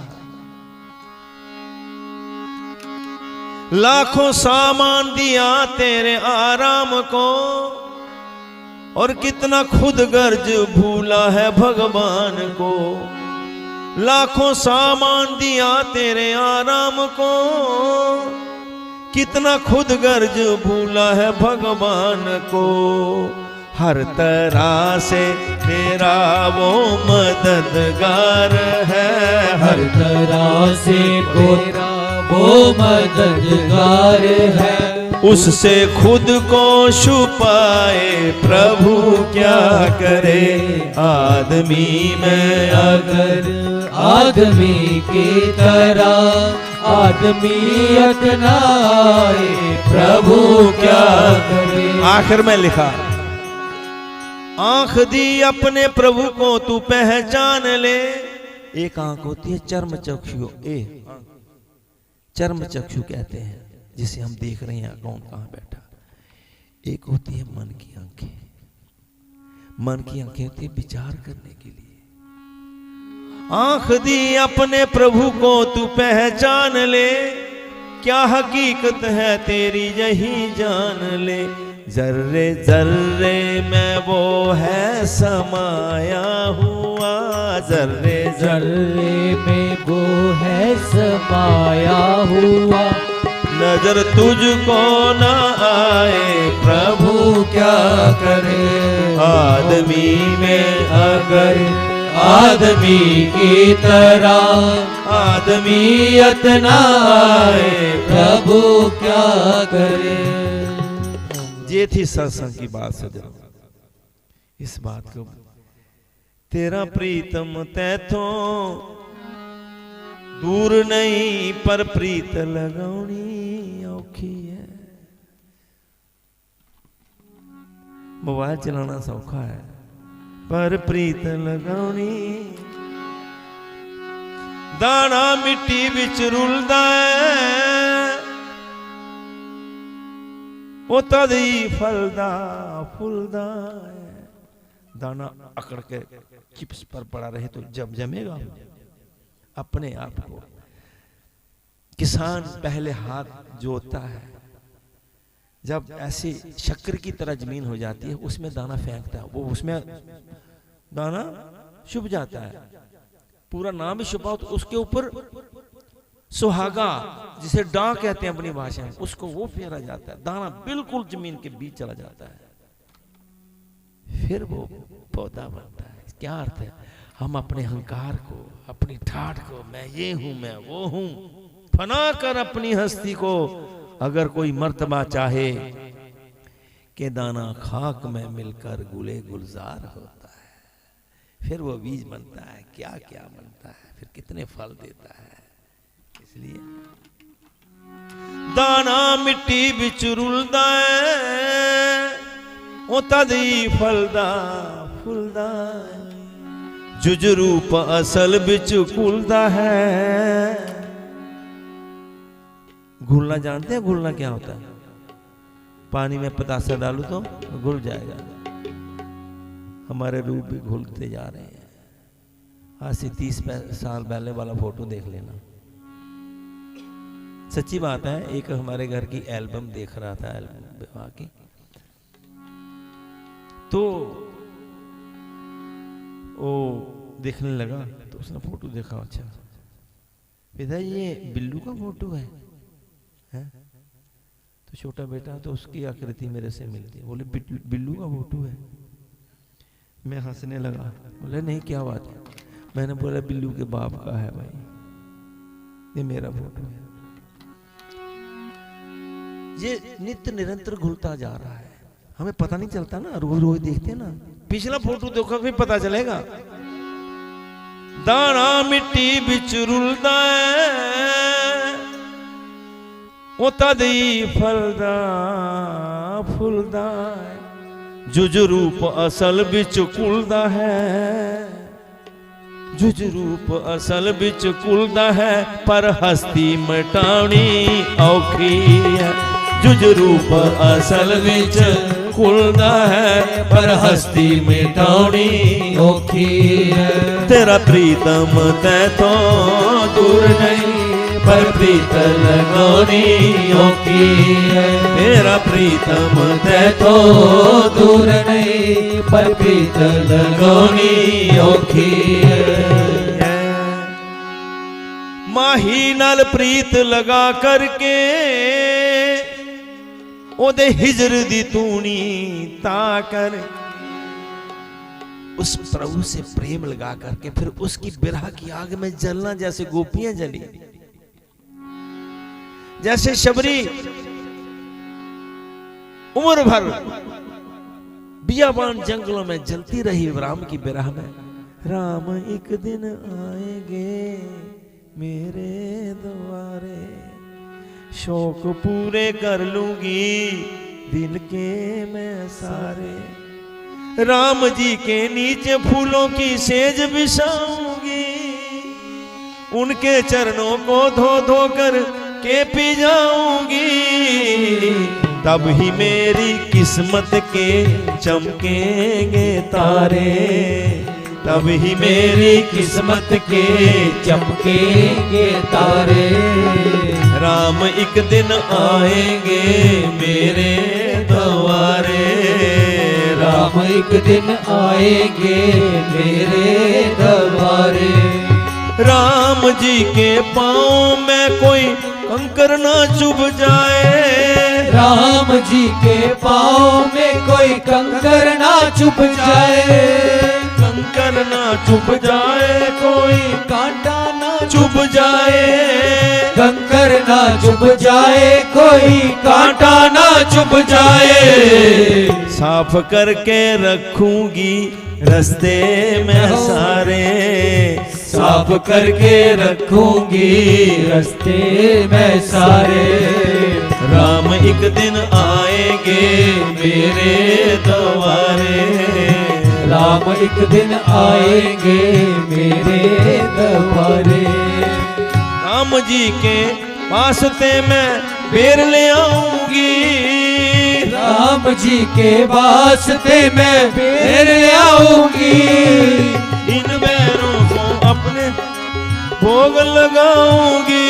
लाखों सामान दिया तेरे आराम को, और कितना खुद गर्ज भूला है भगवान को। लाखों सामान दिया तेरे आराम को, कितना खुद गर्ज भूला है भगवान को। हर तरह से तेरा वो मददगार है,
हर तरह से तेरा वो मददगार है।
उससे खुद को छुपाए प्रभु क्या करे। आदमी में अगर
आदमी की तरह आदमियत न आए, प्रभु क्या करे।
आखिर में लिखा, आंख दी अपने प्रभु को तू पहचान ले। एक आंख होती है चर्म चक्षु, चर्म चक्षु कहते हैं जिसे हम देख रहे हैं कौन कहां बैठा। एक होती है मन की आंखें, मन की आंखें होती है विचार करने के लिए। आंख दी अपने प्रभु को तू पहचान ले, क्या हकीकत है तेरी यही जान ले। जर्रे जर्रे में वो है समाया हुआ, जर्रे
जर्रे में वो है समाया हुआ।
नजर तुझको ना आए प्रभु क्या करे। आदमी में अगर
आदमी की तरह आदमियत न आए, प्रभु क्या करे।
ये थी सत्संग की बात सजन। इस बात को तेरा प्रीतम तैथों दूर नहीं, पर प्रीत लगाउनी औखी है। मोबाइल चलाना सौखा है, पर प्रीत लगाउनी। दाना मिट्टी विच रुलदा है, वो तद ही फलदा फुलदा है। दाना अकड़ के चिप्स पर पड़ा रहे तो जब जमेगा। अपने आप को किसान पहले हाथ जोतता है, जब ऐसी शक्कर की तरह जमीन हो जाती है उसमें दाना फेंकता है, वो उसमें दाना छुप जाता है, पूरा नाम ही छुपा, तो उसके ऊपर सुहागा जिसे डां कहते हैं अपनी भाषा में, उसको वो फेरा जाता है, दाना बिल्कुल जमीन के बीच चला जाता है, फिर वो पौधा बनता है। क्या अर्थ है? हम अपने अहंकार को, अपनी ठाठ को, मैं ये हूं मैं वो हूं, फना कर अपनी हस्ती को अगर कोई मर्तबा चाहे कि दाना खाक में मिलकर गुले गुलजार होता है, फिर वो बीज बनता है, क्या क्या बनता है, फिर कितने फल देता है। इसलिए दाना मिट्टी बिच रुलदा है, ओ तदी फलदा फुलदा है, जुज रूप असल बिच घुलदा है। घुलना जानते हैं? घुलना क्या होता है? पानी में पतासा डालू तो घुल जाएगा। हमारे रूप भी घुलते जा रहे हैं। आज से 30 साल पहले वाला फोटो देख लेना, सच्ची बात है। एक हमारे घर की एल्बम देख रहा था, एल्बम विवाह की, तो वो देखने लगा तो उसने फोटो देखा, अच्छा पिता ये बिल्लू का फोटो है? तो छोटा बेटा तो उसकी आकृति मेरे से मिलती है, बोले बिल्लू का फोटो है। मैं हंसने लगा, बोले नहीं क्या बात है? मैंने बोला बिल्लू के बाप का है भाई, ये मेरा फोटो है। ये नित्य निरंतर घुलता जा रहा है, हमें पता नहीं चलता ना, रोज रोज देखते ना। पिछला फोटो देखो फिर पता चलेगा। दाना मिट्टी बिच रुलदा है वो तद ही फलदा फुलदा है जुज रूप असल बिच कुलदा है जुज रूप असल बिच कुलदा है पर हस्ती मिटावनी औखी है जुज रूप असल बिच कुलदा है पर हस्ती मिटावनी औखी है तेरा प्रीतम तै तो दूर नहीं पर प्रीत लगानी औखी है तेरा प्रीतम तै तो दूर नहीं पर प्रीत लगानी औखी है माही नाल प्रीत लगा करके ओदे हिजर दी तूनी ताकर उस प्रभु से प्रेम लगा करके फिर उसकी बिरह की आग में जलना जैसे गोपियां जली जैसे शबरी उम्र भर बियाबान जंगलों में जलती रही राम की बिरह में राम एक दिन आएंगे मेरे द्वारे शौक पूरे कर लूंगी दिल के मैं सारे राम जी के नीचे फूलों की सेज बिछाऊंगी उनके चरणों को धो धो कर के पी जाऊंगी तब ही मेरी किस्मत के चमकेंगे तारे तब ही मेरी किस्मत के
चमकेंगे तारे
राम एक दिन आएंगे मेरे द्वारे
राम एक दिन आएंगे मेरे द्वारे
राम जी के पाँव में कोई कंकर ना चुभ जाए
राम जी के पाँव में कोई कंकर ना चुभ जाए
कंकर ना चुभ जाए कोई
कांटा ना
चुभ जाए
कंकर ना चुभ जाए कोई कांटा ना चुभ जाए
साफ करके रखूंगी रास्ते में सारे
साफ करके रखूंगी रास्ते में सारे
राम एक दिन आएंगे मेरे द्वारे
राम एक दिन आएंगे मेरे द्वारे
राम जी के वास्ते मैं बेर ले आऊंगी
राम जी के वास्ते मैं बेर ले आऊंगी
इन बैरों को अपने भोग लगाऊंगी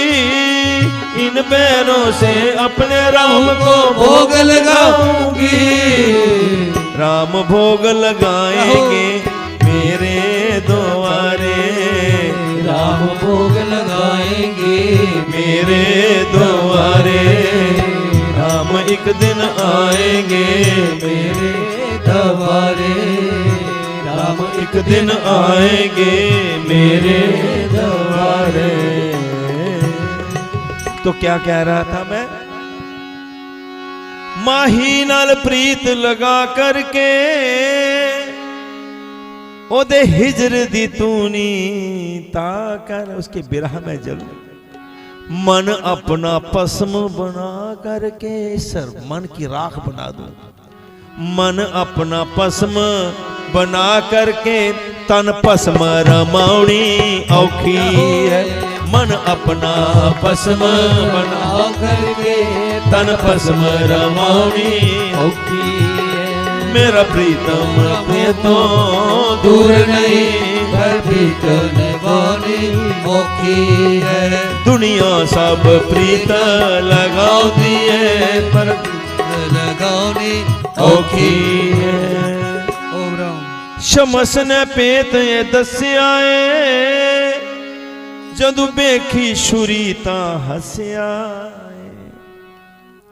इन पैरों से अपने राम को
भोग लगाऊंगी
राम भोग लगाएंगे मेरे द्वारे
राम भोग लगाएंगे
मेरे द्वारे राम एक दिन आएंगे
मेरे द्वारे
राम एक दिन आएंगे मेरे द्वारे तो क्या कह रहा था मैं माही नाल प्रीत लगा करके ओदे हिजर दी तूनी ताकर उसके बिरह में जलूं मन अपना पस्म बना करके सर मन की राख बना दूं मन अपना पस्म बना करके तन पस्म रमाउनी औखी है मन अपना पस्म बना
करके
तन पस्म रमाउनी
औखी है
मेरा प्रीतम पे तो
दूर नहीं पर प्रीत लगानी औखी है
दुनिया सब प्रीत लगाती है पर
प्रीत लगानी
औखी है शमस ने पेत ये दस्या है जदू बेखी छुरी ता हस्या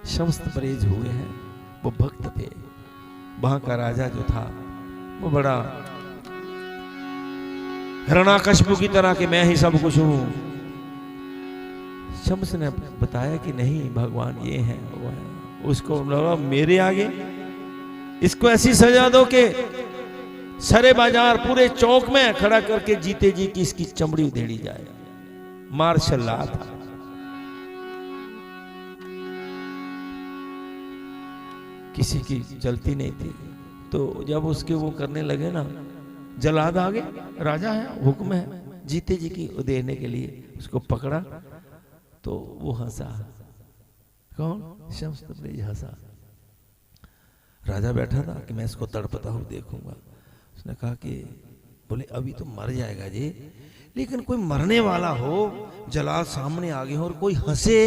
शमस्त परहेज हुए हैं वो भक्त थे वहां का राजा जो था वो बड़ा हिरण्याकश्यप की तरह कि मैं ही सब कुछ हूं शम्स ने बताया कि नहीं भगवान ये है वो है उसको मेरे आगे इसको ऐसी सजा दो कि सरे बाजार पूरे चौक में खड़ा करके जीते जी की इसकी चमड़ी उधेड़ी जाए। मार्शल लॉ था। किसी की चलती नहीं थी। तो जब उसके वो करने लगे ना, जलाद आगे राजा है, हुक्म है जीते जी की उधेड़ने के लिए, उसको पकड़ा तो वो हंसा। कौन? शम्स तबरेज़ हंसा। राजा बैठा था कि मैं इसको तड़पता हूँ देखूंगा। उसने कहा कि बोले अभी तो मर जाएगा जी, लेकिन कोई मरने वाला हो, जलाल सामने आ गए हो और कोई हंसे,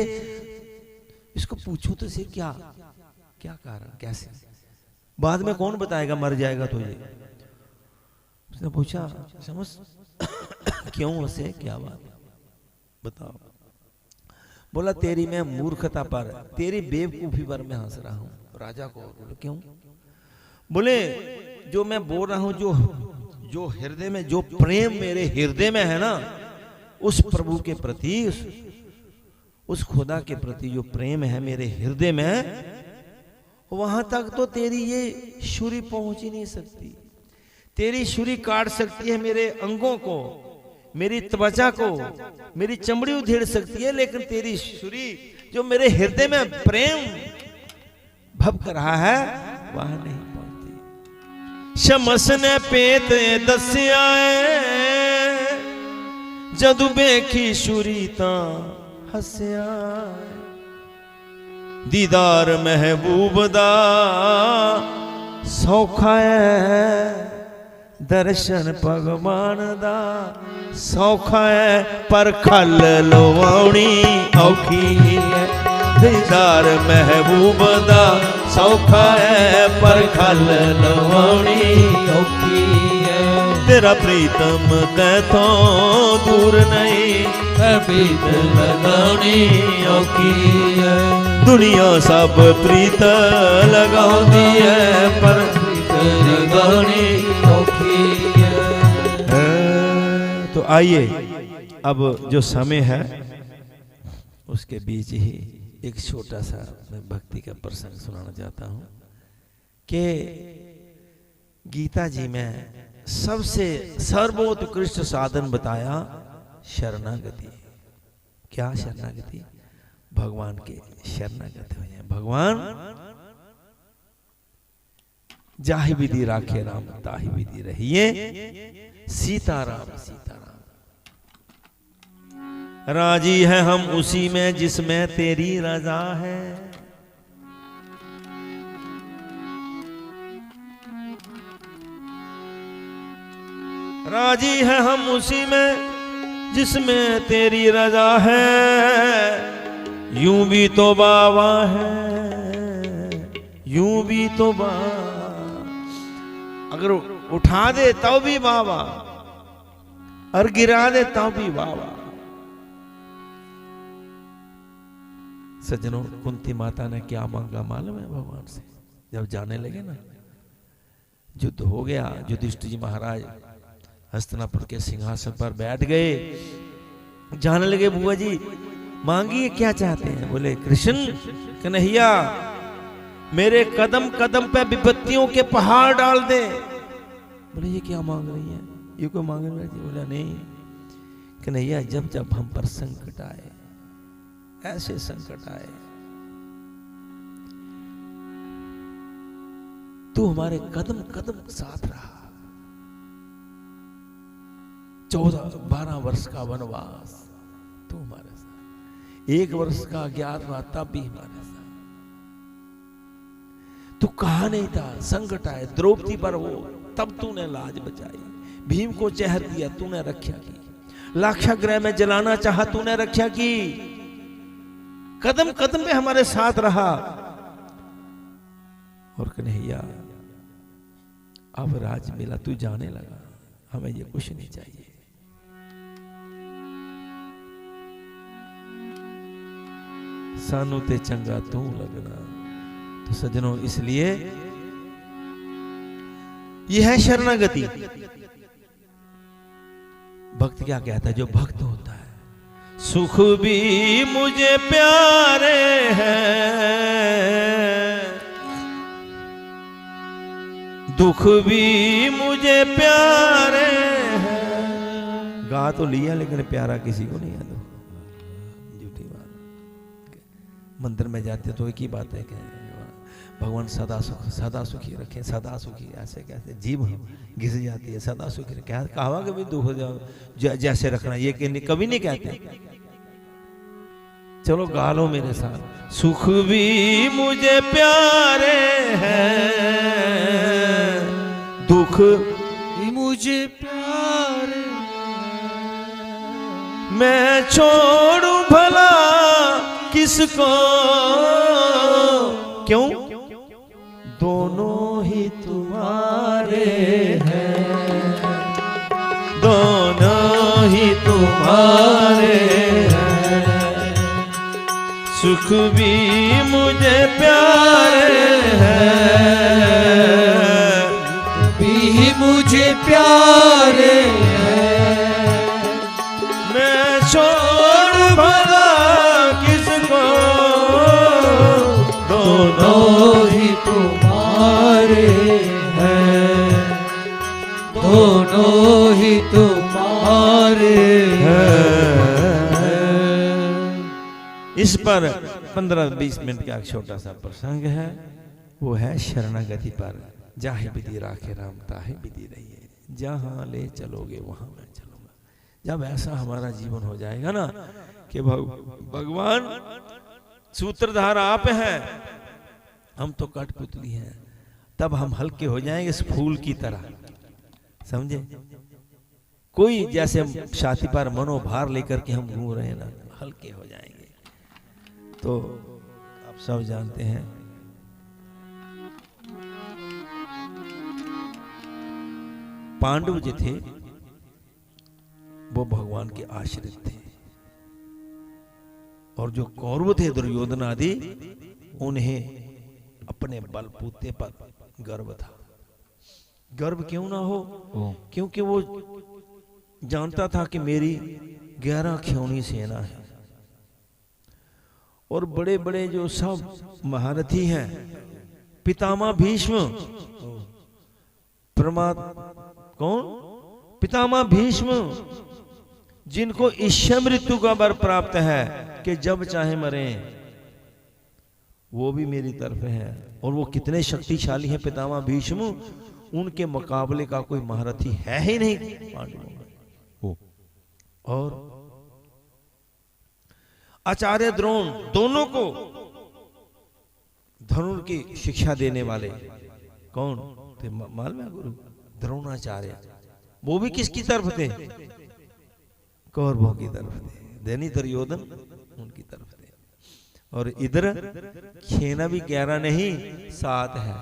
इसको पूछो तो से क्या क्या कारण, कैसे, बाद में कौन बताएगा मर जाएगा तो ये। उसने पूछा समझ क्यों हंसे, क्या बात बताओ। बोला तेरी मैं मूर्खता पर, तेरी बेवकूफी पर मैं हंस रहा हूं। राजा को बोले क्यों? बोले जो मैं बोल रहा हूं, जो हृदय में, जो प्रेम मेरे हृदय में है ना, उस प्रभु के प्रति, उस खुदा के प्रति जो प्रेम है मेरे हृदय में, वहां तक तो तेरी ये छुरी पहुंच ही नहीं सकती। तेरी छुरी काट सकती है मेरे अंगों को, मेरी त्वचा को, मेरी चमड़ी उधेड़ सकती है, लेकिन तेरी छुरी जो मेरे हृदय में प्रेम भभक रहा है वहां नहीं पहुंचती। शमस ने पेत दसिया जदू बेखी छुरी ता हसिया, दीदार महबूब दा सौखा है, दर्शन भगवान दा सौखा है, पर खल लवाउणी औखी है। दीदार महबूब दा सौखा है, पर खल लवाउणी औखी है। तेरा प्रीतम तैथों दूर नहीं, प्रीत लगाउणी औखी है। दुनिया सब प्रीत लगाउंदी है, पर प्रीत लगाउणी औखी है। तो आइए अब जो समय है उसके बीच ही एक छोटा सा मैं भक्ति का प्रसंग सुनाना चाहता हूं कि गीता जी में सबसे सर्वोत्कृष्ट साधन बताया शरणागति। क्या शरणागति? भगवान के शरणागत हो जाए। भगवान जाहि विधि राखे राम, ताहि विधि रहिए, सीताराम सीताराम। राजी है हम उसी में जिसमें तेरी रजा है। राजी है हम उसी में जिसमें तेरी रजा है। यूं भी तो बाबा है, यूं भी तो बाबा, अगर उठा दे तो भी बाबा, और गिरा दे तो भी बाबा। सज्जनों, कुंती माता ने क्या मांगा मालूम है भगवान से? जब जाने लगे ना, युद्ध हो गया, युधिष्ठिर जी महाराज हस्तिनापुर के सिंहासन पर बैठ गए, जाने लगे बुआ जी मांगिए क्या चाहते हैं। बोले कृष्ण कन्हैया मेरे कदम कदम पे विपत्तियों के पहाड़ डाल दे। बोले ये क्या मांग रही है, ये कोई मांग रही है? बोला नहीं कन्हैया, जब जब हम पर संकट आए, ऐसे संकट आए, तू हमारे कदम कदम साथ रहा। 14-12 वर्ष का वनवास तू हमारे साथ, 1 वर्ष का अज्ञातवास तब भी हमारे साथ। तू कहा नहीं था, संकट आए, द्रौपदी पर हो तब तूने लाज बचाई, भीम को जहर दिया तूने रक्षा की, लाक्षागृह में जलाना चाहा तूने रक्षा की, कदम कदम पे हमारे साथ रहा। और कन्हैया अब राज मिला, तू जाने लगा, हमें ये कुछ नहीं चाहिए। सानू ते चंगा तू लगना। तो सज्जनों, इसलिए यह है शरणागति। भक्त क्या कहता है? जो भक्त होता है, सुख भी मुझे प्यारे हैं, दुख भी मुझे प्यारे हैं। गा तो लिया लेकिन प्यारा किसी को नहीं याद। झूठी बात। मंदिर में जाते तो एक ही बात है कि भगवान सदा सुखी रखे, सदा सुखी। ऐसे कैसे जीभ घिस जाती है, सदा सुखी रखे। क्या कहा कभी दुख जैसे रखना, ये कभी नहीं कहते। चलो गा लो मेरे साथ। सुख भी मुझे प्यारे हैं, दुख
भी मुझे प्यारे,
मैं छोड़ू भला किसको। क्यों? दोनों ही तुम्हारे हैं, दोनों ही तुम्हारे हैं। सुख भी मुझे प्यारे हैं,
भी मुझे प्यारे हैं।
मैं छोड़ भला किसको,
दोनों ही तुम्हारे हैं, दोनों ही तुम्हारे हैं।
इस पर 15-20 मिनट का एक छोटा सा प्रसंग है। वो है शरणागति पर। जाहे विधि राखे राम ताहे विधि रहिए, जहां ले चलोगे वहां मैं चलूंगा। जब ऐसा हमारा जीवन हो जाएगा ना कि भगवान सूत्रधार आप हैं, हम तो कठपुतली हैं, तब हम हल्के हो जाएंगे इस फूल की तरह। समझे? कोई जैसे छाती पर मनोभार लेकर के हम घूम रहे हैं ना, हल्के हो जाएंगे। तो आप सब जानते हैं पांडव जो थे वो भगवान के आश्रित थे, और जो कौरव थे दुर्योधन आदि, उन्हें अपने बलबूते पर गर्व था। गर्व क्यों ना हो? क्योंकि वो जानता था कि मेरी 11 खिलौनी सेना है, और बड़े बड़े जो सब महारथी हैं, पितामह भीष्म, कौन? पितामह भीष्म, जिनको ईश्वर मृत्यु का वर प्राप्त है कि जब चाहे मरे, वो भी मेरी तरफ है। और वो कितने शक्तिशाली हैं पितामह भीष्म, उनके मुकाबले का कोई महारथी है ही नहीं पांडवों में। और आचार्य द्रोण, दोनों को धनुर की शिक्षा देने वाले कौन थे? मालूम है? गुरु द्रोणाचार्य। वो भी किसकी तरफ थे? कौरवों की तरफ थे। धनी दुर्योधन उनकी तरफ थे। और इधर खेना भी 11 नहीं 7 है।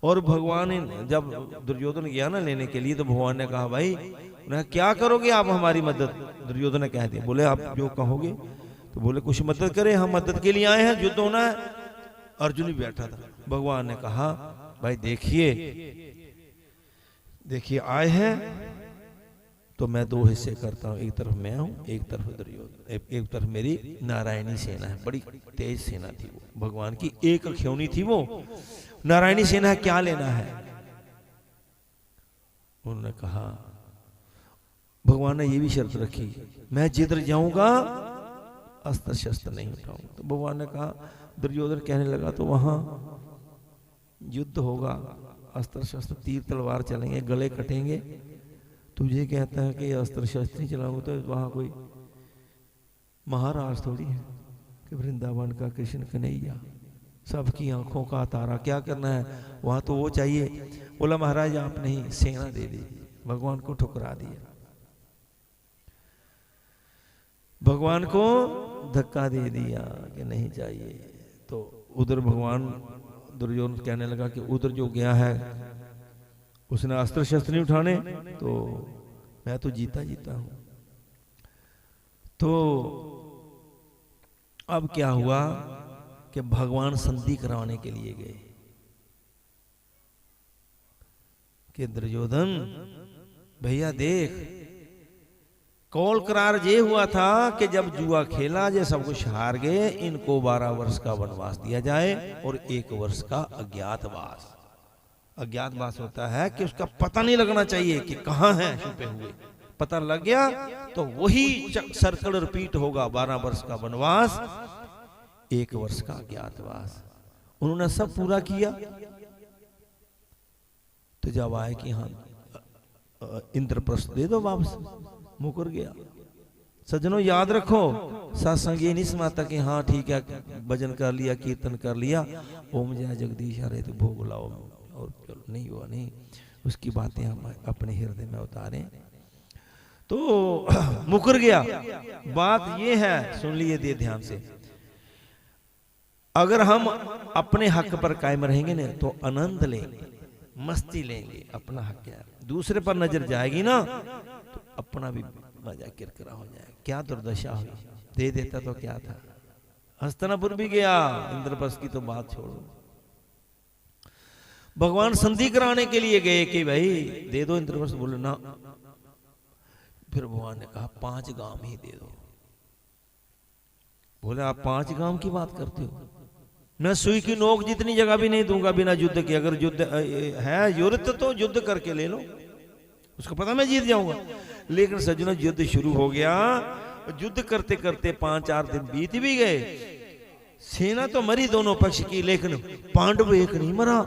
और भगवान ने जब दुर्योधन गया ना लेने के लिए, तो भगवान ने कहा भाई उन्हें क्या करोगे आप हमारी मदद? दुर्योधन ने कह दिया, बोले आप जो कहोगे। तो बोले कुछ मदद करें, हम मदद के लिए आए हैं, युद्ध होना है। अर्जुन भी बैठा था। भगवान ने कहा भाई देखिए आए हैं तो मैं 2 हिस्से करता हूं, एक तरफ मैं हूं, एक तरफ दुर्योधन, एक तरफ मेरी नारायणी सेना है। बड़ी तेज सेना थी वो, भगवान की एक खिलौनी थी वो। नारायणी सेना है, क्या लेना है? उन्होंने कहा, भगवान ने ये भी शर्त रखी, मैं जिधर जाऊंगा अस्त्र शस्त्र नहीं उठाऊंगा। तो भगवान ने कहा, दुर्योधन कहने लगा तो वहां युद्ध होगा, अस्त्र शस्त्र तीर तलवार चलेंगे, गले कटेंगे। तुझे कहता है कि अस्त्र शस्त्र नहीं चलाऊंगा, तो वहां कोई महाराज थोड़ी है कि वृंदावन का कृष्ण कन्हैया, सबकी आंखों का तारा, क्या करना है वहां? तो वो चाहिए। बोला महाराज आप नहीं, सेना दे दीजिए। भगवान को ठुकरा दिया, भगवान को धक्का दे दिया कि नहीं चाहिए। तो उधर भगवान दुर्योधन कहने लगा कि उधर जो गया है उसने अस्त्र शस्त्र नहीं उठाने, तो मैं तो जीता हूं। तो अब क्या हुआ कि भगवान संधि कराने के लिए गए कि दुर्योधन भैया देख, कौल करार ये हुआ था कि जब जुआ खेला जे सब कुछ हार गए, इनको 12 वर्ष का वनवास दिया जाए और 1 वर्ष का अज्ञातवास। अज्ञातवास होता है कि उसका पता नहीं लगना चाहिए कि कहाँ है छुपे हुए। पता लग गया तो वही सर्कल रिपीट होगा। 12 वर्ष का वनवास, 1 वर्ष का अज्ञातवास। उन्होंने सब पूरा किया। तो जब आए कि हाँ इंद्रप्रस्थ दे दो वापस, मुकर गया। सज्जनों याद रखो, सत्संग ये नहीं समाता कि हाँ ठीक है भजन कर लिया, कीर्तन कर लिया, ओम जय जगदीश हरे तो भोग लाओ और चलो, नहीं हुआ। नहीं, उसकी बातें हम अपने हृदय में उतारें। तो मुकर गया। बात ये है, सुन लिए दे ध्यान से, अगर हम अपने हक पर कायम रहेंगे ना तो आनंद लेंगे, मस्ती लेंगे, अपना हक है। दूसरे पर नजर जाएगी ना तो अपना भी मजा किरकिरा हो जाएगा। क्या दुर्दशा हुई, दे देता तो क्या था। हस्तिनापुर भी गया, इंद्रप्रस्थ की तो बात छोड़ो। भगवान संधि कराने के लिए गए कि भाई दे दो इंद्रप्रस्थ, बोले ना। फिर भगवान ने कहा 5 गांव ही दे दो। बोले आप 5 गांव की बात करते हो, मैं सुई की नोक जितनी जगह भी नहीं दूंगा बिना युद्ध के। अगर युद्ध है युद्ध तो युद्ध करके ले लो, उसको पता मैं जीत जाऊंगा। लेकिन सज्जनों युद्ध शुरू हो गया, युद्ध करते करते 5-4 दिन बीत भी गए। सेना तो मरी दोनों पक्ष की, लेकिन पांडव एक नहीं मरा।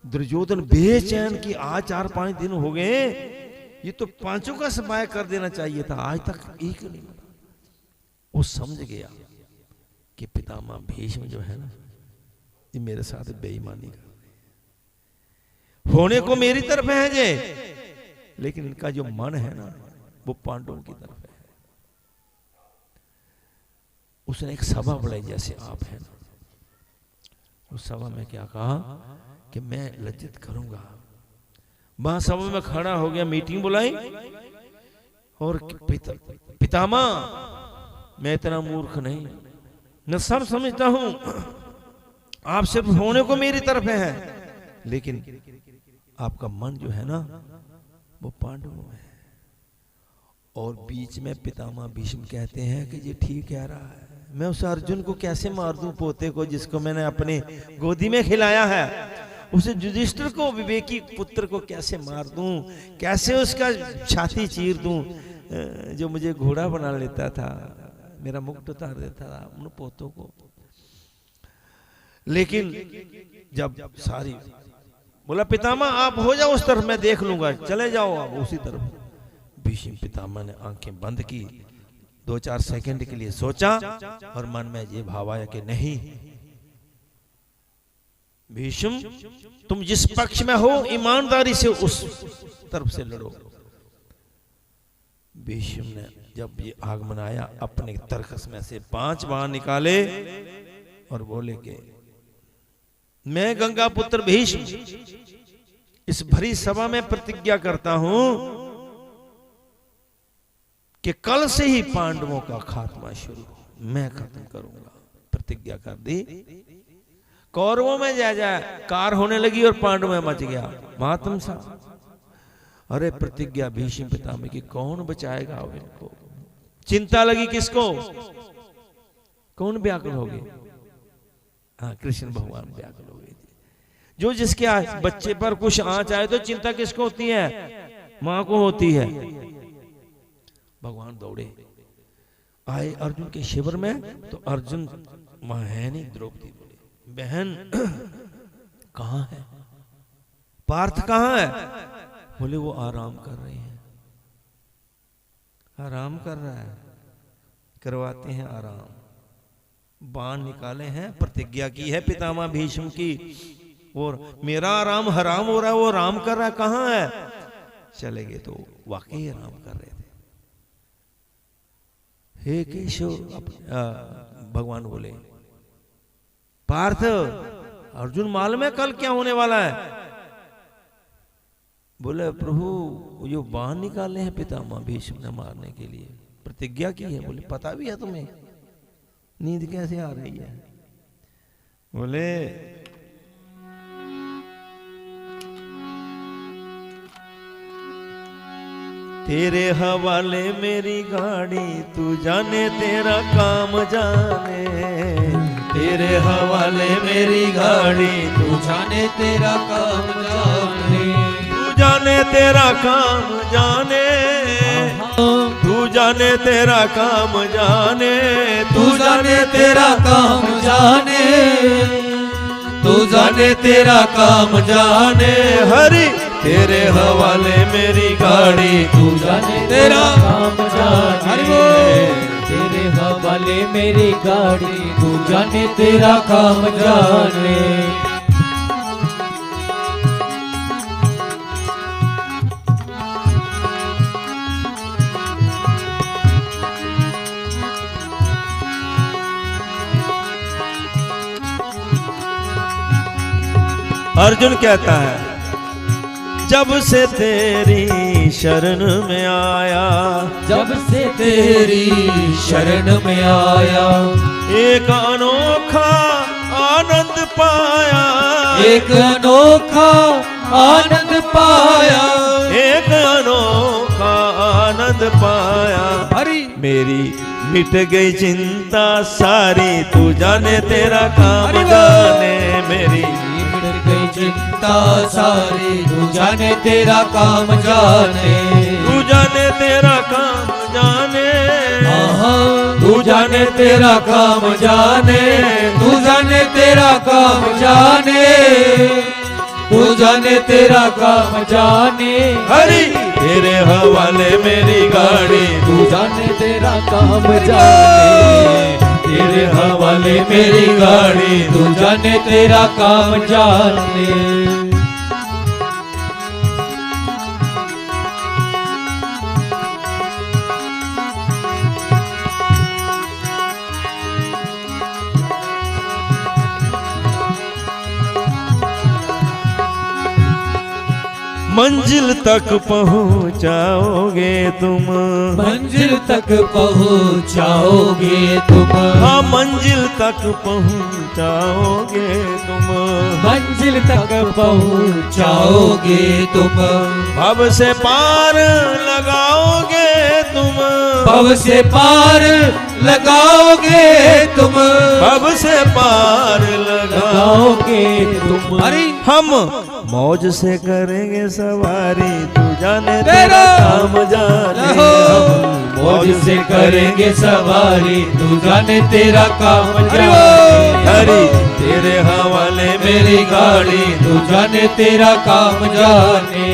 दुर्योधन बेचैन की आज 4-5 दिन हो गए, ये तो 5 का सफाया कर देना चाहिए था, आज तक एक नहीं मरा। वो समझ गया कि पितामह भीष्म जो है ना, ये मेरे साथ बेईमानी कर रहे, होने को मेरी तरफ है जे, लेकिन इनका जो मन है ना वो पांडवों की तरफ है। उसने एक सभा बुलाई, जैसे आप हैं ना, उस सभा में क्या कहा कि मैं लज्जित करूंगा। वहां सभा में खड़ा हो गया, मीटिंग बुलाई और पितामह मैं इतना मूर्ख नहीं, मैं सब समझता हूं, आप सिर्फ होने को मेरी तरफ है, लेकिन आपका मन जो है ना वो पांडवों में है। और बीच में पितामह भीष्म कहते हैं कि ये ठीक कह रहा है, मैं उस अर्जुन को कैसे मार दूं, पोते को जिसको मैंने अपने गोदी में खिलाया है, उसे युधिष्ठिर को, विवेकी पुत्र को कैसे मार दूं, कैसे उसका छाती चीर दूं, जो मुझे घोड़ा बना लेता था, मेरा मुकुट उतार देता था उन पोतों को। लेकिन जब सारी बोला पितामह आप हो जाओ उस तरफ, मैं देख लूंगा, चले जाओ आप उसी तरफ। भीष्म पितामह ने आंखें बंद की, 2-4 सेकंड के लिए सोचा और मन में ये भाव आया कि नहीं भीष्म, तुम जिस पक्ष में हो ईमानदारी से उस तरफ से लड़ो। भीष्म ने जब ये आगमन आया, अपने तरकस में से 5 बाण निकाले और बोले कि मैं गंगा पुत्र भीष्म इस भरी सभा में प्रतिज्ञा करता हूं कि कल से ही पांडवों का खात्मा शुरू, मैं खत्म करूंगा। प्रतिज्ञा कर दी। कौरवों में जय कार होने लगी और पांडवों में मच गया महात्म सा। अरे प्रतिज्ञा भीष्म पितामह की, कौन बचाएगा अब इनको? चिंता लगी किसको? कौन व्याकुल हो गए? हाँ, कृष्ण भगवान व्याकुल हो गए। जो जिसके बच्चे पर कुछ आंच आए तो चिंता किसको होती है? मां को होती है। भगवान दौड़े आए अर्जुन के शिविर में, तो अर्जुन मां है नहीं, द्रौपदी बोले बहन कहां है? पार्थ कहां है? बोले वो आराम कर रहे हैं। आराम कर रहा है, करवाते हैं आराम। बाण निकाले हैं, प्रतिज्ञा की है पितामह भीष्म की, और मेरा आराम हराम हो रहा है, वो आराम कर रहा है, कहां है? चले गए तो वाकई आराम कर रहे थे। हे केशव, भगवान बोले पार्थ, अर्जुन मालूम है कल क्या होने वाला है? बोले प्रभु जो बाण निकाले हैं पितामह भीष्म ने मारने के लिए, प्रतिज्ञा की है। बोले पता भी है तुम्हें? नींद कैसे आ रही है? बोले तेरे हवाले मेरी गाड़ी, तू जाने तेरा काम जाने, तेरे हवाले मेरी गाड़ी,
तू जाने तेरा काम जाने,
तू जाने तेरा काम जाने, तू जाने तेरा काम जाने,
तू जाने तेरा काम जाने, तू जाने तेरा काम जाने।
हरि तेरे हवाले मेरी गाड़ी,
तू जाने तेरा काम जाने, तेरे हवाले मेरी गाड़ी, तू जाने तेरा काम जाने।
अर्जुन कहता है जब से तेरी शरण में आया,
जब से तेरी शरण में आया,
एक अनोखा आनंद पाया,
एक अनोखा आनंद पाया,
एक अनोखा आनंद पाया।
हरि
मेरी मिट गई चिंता सारी, तू जाने तेरा काम जाने, मेरी
मिट गई चिंता सारी, तू जाने तेरा काम जाने,
तू जाने तेरा काम जाने,
तू जाने तेरा काम जाने, तू जाने तेरा काम जाने, तू जाने तेरा काम जाने।
हरि तेरे हवाले मेरी गाड़ी,
तू जाने तेरा काम जाने, तेरे हवाले मेरी गाड़ी, तू जाने तेरा काम जाने।
मंजिल तक पहुंचाओगे तुम,
मंजिल तक पहुंचाओगे तुम,
हाँ मंजिल तक पहुंचाओगे तुम,
मंजिल तक पहुंचाओगे तुम,
भव से पार लगाओगे तुम,
भव से पार लगाओगे तुम,
भव से पार लगाओगे
तुम। अरे
हम मौज से करेंगे सवारी, तू जाने तेरा काम जाने, हम
मौज से करेंगे सवारी, तू जाने तेरा काम जाने।
हरि तेरे हवाले
मेरी गाड़ी, तू जाने तेरा काम जाने,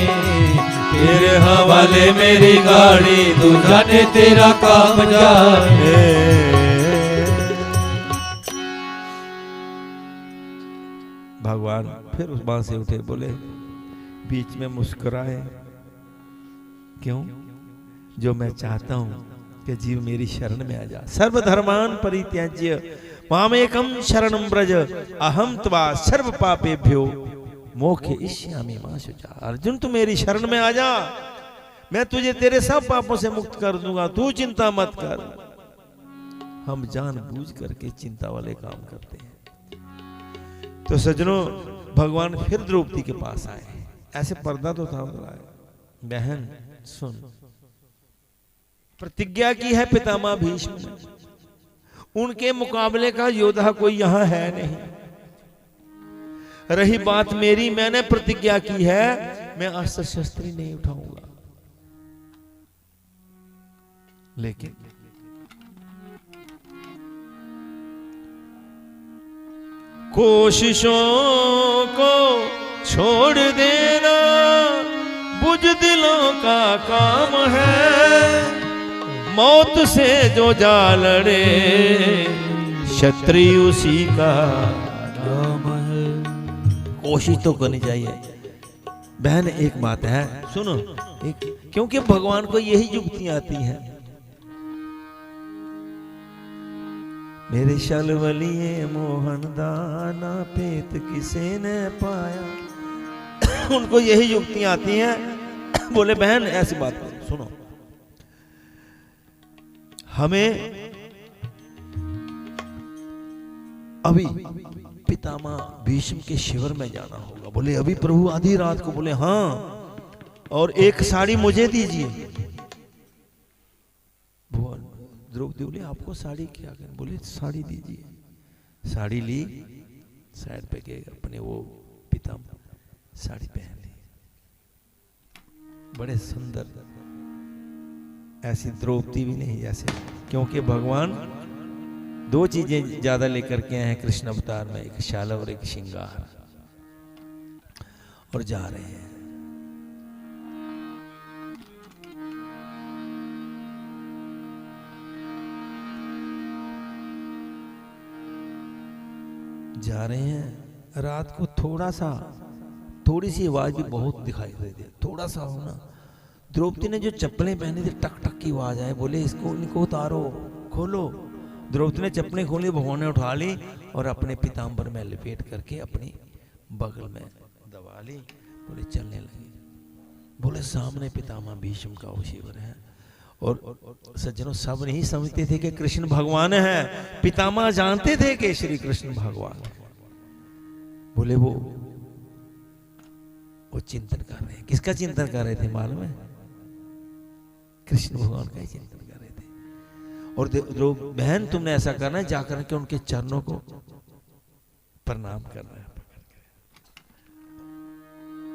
तेरे हवाले
मेरी गाड़ी, तू जाने तेरा काम जाने।
भगवान फिर उस बात से उठे, बोले बीच में मुस्कुराए, क्यों? जो मैं चाहता हूं कि जीव मेरी शरण में आ जा। सर्वधर्मान परित्याज्य मामेकम शरणं व्रज, अहम त्वा सर्व पापेभ्यो मोक्षयिष्यामि मा शुचा। अर्जुन तू मेरी शरण में आ जा, मैं तुझे तेरे सब पापों से मुक्त कर दूंगा, तू चिंता मत कर। हम जानबूझ करके चिंता वाले काम करते हैं। तो सज्जनों, भगवान फिर द्रौपदी के पास आए, ऐसे पर्दा तो था उधर आए, बहन सुन, प्रतिज्ञा की है पितामह भीष्म ने, उनके मुकाबले का योद्धा कोई यहां है नहीं। रही बात मेरी, मैंने प्रतिज्ञा की है मैं अस्त्र शस्त्र नहीं उठाऊंगा, लेकिन कोशिशों को छोड़ देना बुज़दिलों का काम है, मौत से जो जा लड़े क्षत्रिय उसी का नाम है। कोशिश तो करनी चाहिए। बहन एक बात है, सुनो, क्योंकि भगवान को यही युक्तियां आती हैं। मेरे शलवलिए मोहन दाना पेत किसे ने पाया, उनको यही युक्तियां आती हैं। बोले बहन ऐसी बात है, सुनो, हमें अभी पितामह भीष्म के शिविर में जाना होगा। बोले अभी प्रभु आधी रात को? बोले हाँ, और एक साड़ी मुझे दीजिए। द्रौपदी बोले आपको साड़ी क्या करें? बोले साड़ी दीजिए। साड़ी ली, साइड पे के अपने वो पीताम्बर साड़ी पहन ली, बड़े सुंदर, ऐसी द्रौपदी भी नहीं जैसे, क्योंकि भगवान दो चीजें ज्यादा लेकर के आए हैं कृष्ण अवतार में, एक शालव और एक श्रृंगार, और जा रहे हैं। जा रहे हैं रात को, थोड़ी सी आवाज भी बहुत दिखाई देती है, थोड़ा सा हो ना। द्रौपदी ने जो चप्पलें पहनी थी, टक टक की आवाज आए, बोले इसको इनको उतारो, खोलो। द्रौपदी ने चप्पलें खोली, भगवान ने उठा ली और अपने पीताम्बर में लपेट करके अपनी बगल में दबा ली, बोले चलने लगी। बोले सामने पितामह भीष्म का वो शिविर है, और सज्जनों सब नहीं समझते थे कि कृष्ण भगवान है, पितामह जानते थे कि श्री कृष्ण भगवान है। बोले वो चिंतन कर रहे हैं। किसका चिंतन कर रहे थे मालूम है? कृष्ण भगवान का ही चिंतन कर रहे थे। और जो बहन तुमने ऐसा करना है, जाकर के उनके चरणों को प्रणाम करना है।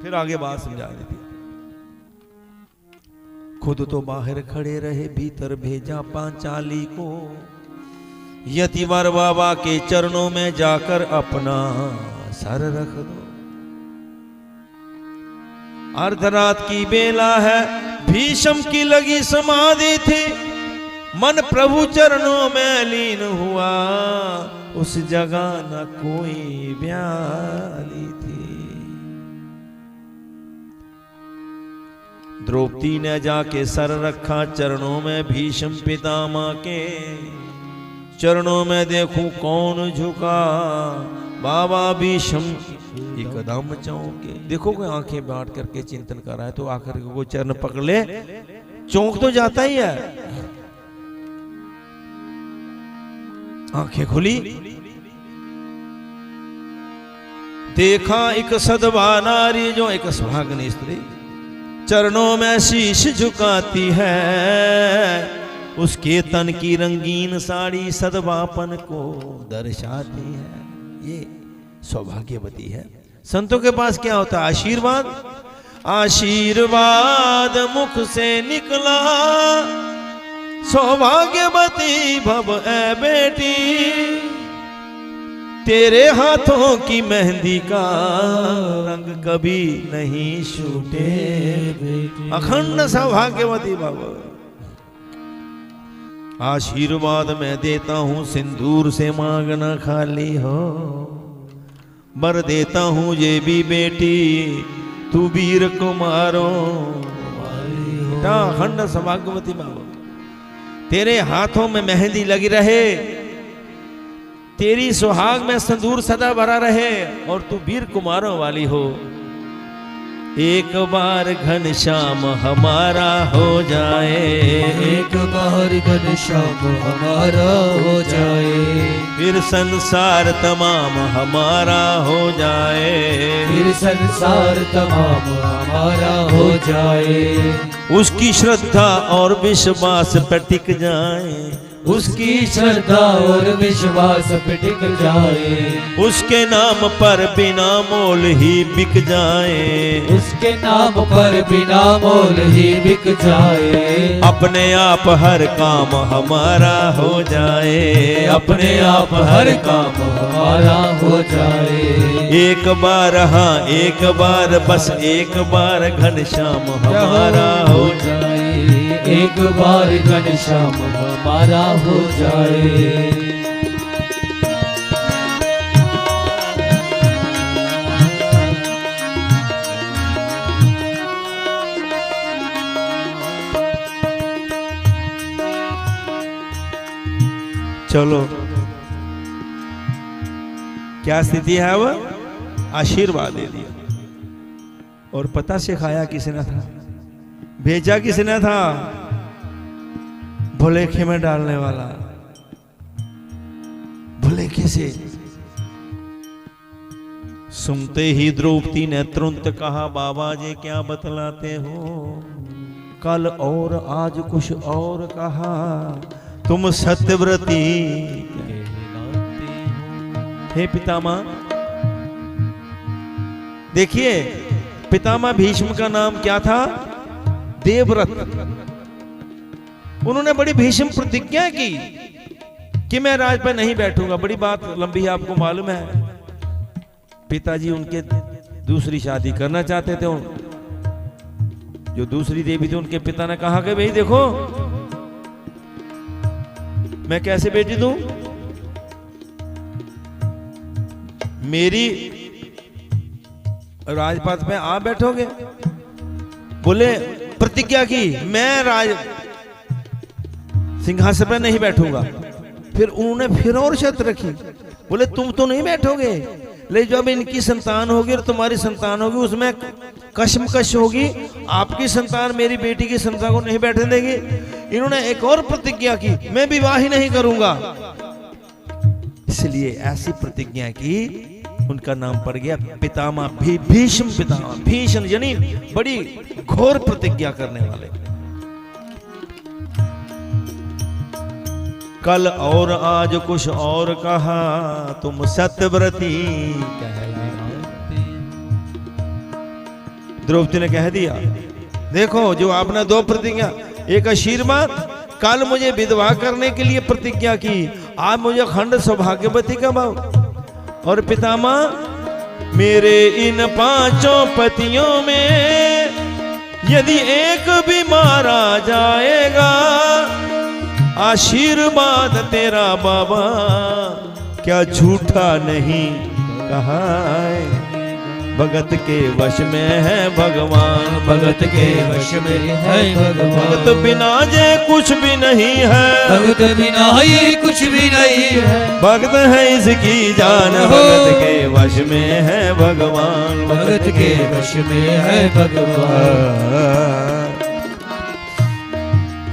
फिर आगे बात समझा देती, खुद तो बाहर खड़े रहे, भीतर भेजा पांचाली को, यतिवर बाबा के चरणों में जाकर अपना सर रख दो। अर्धरात की बेला है, भीष्म की लगी समाधि थी, मन प्रभु चरणों में लीन हुआ, उस जगह न कोई ब्याली थी। द्रौपदी ने जाके सर रखा चरणों में, भीष्म पितामह के चरणों में देखूं कौन झुका, बाबा भीष्म एकदम चौंके। देखो कोई आंखें बांट करके चिंतन कर रहा है तो आकर के वो चरण पकड़ ले, चौंक तो जाता ही है। आंखें खुली, देखा एक सदवा नारी, जो एक सुहागनी स्त्री चरणों में शीश झुकाती है, उसके तन की रंगीन साड़ी सदवापन को दर्शाती है। ये सौभाग्यवती है। संतों के पास क्या होता है? आशीर्वाद। आशीर्वाद मुख से निकला, सौभाग्यवती भव ए बेटी, तेरे हाथों की मेहंदी का रंग कभी नहीं छूटे बेटी। अखंड सौभाग्यवती भव। आशीर्वाद मैं देता हूँ, सिंदूर से मांगना खाली हो, बर देता हूँ ये भी बेटी, तू वीर कुमारों अखंड सौभाग्यवती बाबा। तेरे हाथों में मेहंदी लगी रहे, तेरी सुहाग में सिंदूर सदा भरा रहे, और तू वीर कुमारों वाली हो। एक बार घनश्याम हमारा हो जाए,
एक बार घनश्याम हमारा हो जाए,
फिर संसार तमाम हमारा हो जाए,
फिर संसार तमाम हमारा हो जाए।
उसकी श्रद्धा और विश्वास पर टिक जाए,
उसकी श्रद्धा और विश्वास पे टिक जाए,
उसके नाम पर बिना मोल ही बिक जाए,
उसके नाम पर बिना मोल ही बिक जाए।
अपने आप हर काम हमारा हो जाए,
अपने आप हर काम हमारा हो जाए।
एक बार हाँ एक बार, बस एक बार घनश्याम हमारा हो जाए,
एक बार घनश्याम हमारा हो जाए।
चलो क्या स्थिति है? वो आशीर्वाद दे दिया, और पता सिखाया किसने था, भेजा किसने था? भुलेखे में डालने वाला। भुलेखे से सुनते ही द्रौपदी ने तुरंत कहा, बाबा जी क्या बतलाते हो? कल और आज कुछ और कहा, तुम सत्यव्रती कहलाते हो। हे पितामह, देखिए पितामह भीष्म का नाम क्या था? देवव्रत। उन्होंने बड़ी भीष्म प्रतिज्ञा की कि मैं राज पर नहीं बैठूंगा। बड़ी बात लंबी है, आपको मालूम है। पिताजी उनके दूसरी शादी करना चाहते थे। जो दूसरी देवी थी, उनके पिता ने कहा कि भाई देखो, मैं कैसे बेटी दूं? मेरी राजपाट में आप बैठोगे? बोले प्रतिज्ञा की, मैं राज सिंहासन पर नहीं बैठूंगा। फिर उन्होंने फिर और शर्त रखी, बोले तुम तो नहीं बैठोगे, लेकिन जब इनकी संतान होगी और तुम्हारी संतान होगी, उसमें कशमकश होगी। आपकी संतान मेरी बेटी की संतान को नहीं बैठने देगी। इन्होंने एक और प्रतिज्ञा की, मैं विवाह ही नहीं करूंगा। इसलिए ऐसी प्रतिज्ञा की, उनका नाम पड़ गया पितामह भीष्म। पितामह भीष्म यानी बड़ी घोर प्रतिज्ञा करने वाले। कल और आज कुछ और कहा, तुम सत्यव्रती कहलाते। द्रौपदी ने कह दिया, देखो जो आपने दो प्रतिज्ञा, एक आशीर्वाद, कल मुझे विधवा करने के लिए प्रतिज्ञा की, आज मुझे खंड सौभाग्यवती का भाव। और पितामह, मेरे इन पांचों पतियों में यदि एक भी मारा जाएगा, आशीर्वाद तेरा बाबा क्या झूठा नहीं कहा है। भगत के वश में है भगवान, भगत के वश में है भगवान। भगत बिना जे कुछ भी नहीं है,
भगत बिना ये कुछ भी नहीं है।
भगत है इसकी जान, भगत के वश में है भगवान,
भगत के वश में है भगवान।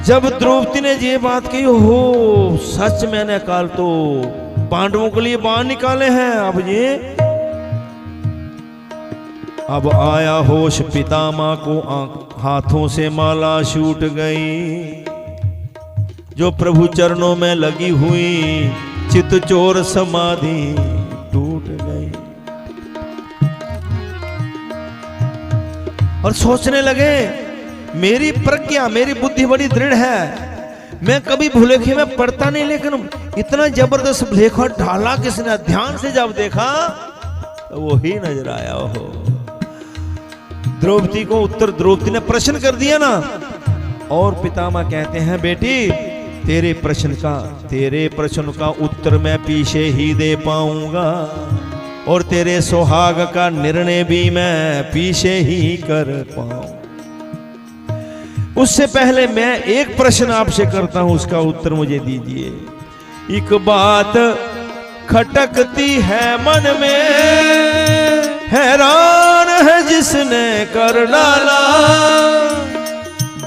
जब द्रौपदी ने ये बात कही, हो सच मैंने काल तो पांडवों के लिए बाण निकाले हैं। अब आया होश पितामह को, हाथों से माला छूट गई। जो प्रभु चरणों में लगी हुई चित चोर समाधि टूट गई। और सोचने लगे, मेरी प्रज्ञा, मेरी बुद्धि बड़ी दृढ़ है, मैं कभी भूलेखे में पढ़ता नहीं, लेकिन इतना जबरदस्त लेखा ढाला किसने? ध्यान से जब देखा तो वो ही नजर आया। हो द्रौपदी को उत्तर द्रौपदी ने प्रश्न कर दिया ना। और पितामह कहते हैं, बेटी तेरे प्रश्न का उत्तर मैं पीछे ही दे पाऊंगा, और तेरे सुहाग का निर्णय भी मैं पीछे ही कर पाऊं। उससे पहले मैं एक प्रश्न आपसे करता हूं, उसका उत्तर मुझे दीजिए। एक बात खटकती है मन में, हैरान है जिसने कर डाला,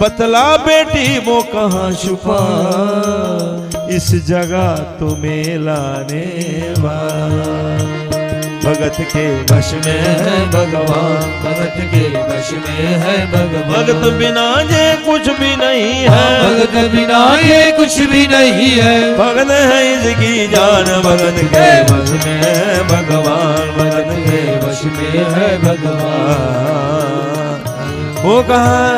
बतला बेटी वो कहाँ छुपा, इस जगह तुम्हें लाने वाला। भगत के वश में है भगवान,
भगत के वश में है भगवान।
भगत बिना ये कुछ भी नहीं है,
भगत बिना ये कुछ भी नहीं है।
भगत है इसकी जान, भगत के वश में है भगवान, भगत के
वश में है भगवान।
वो कहाँ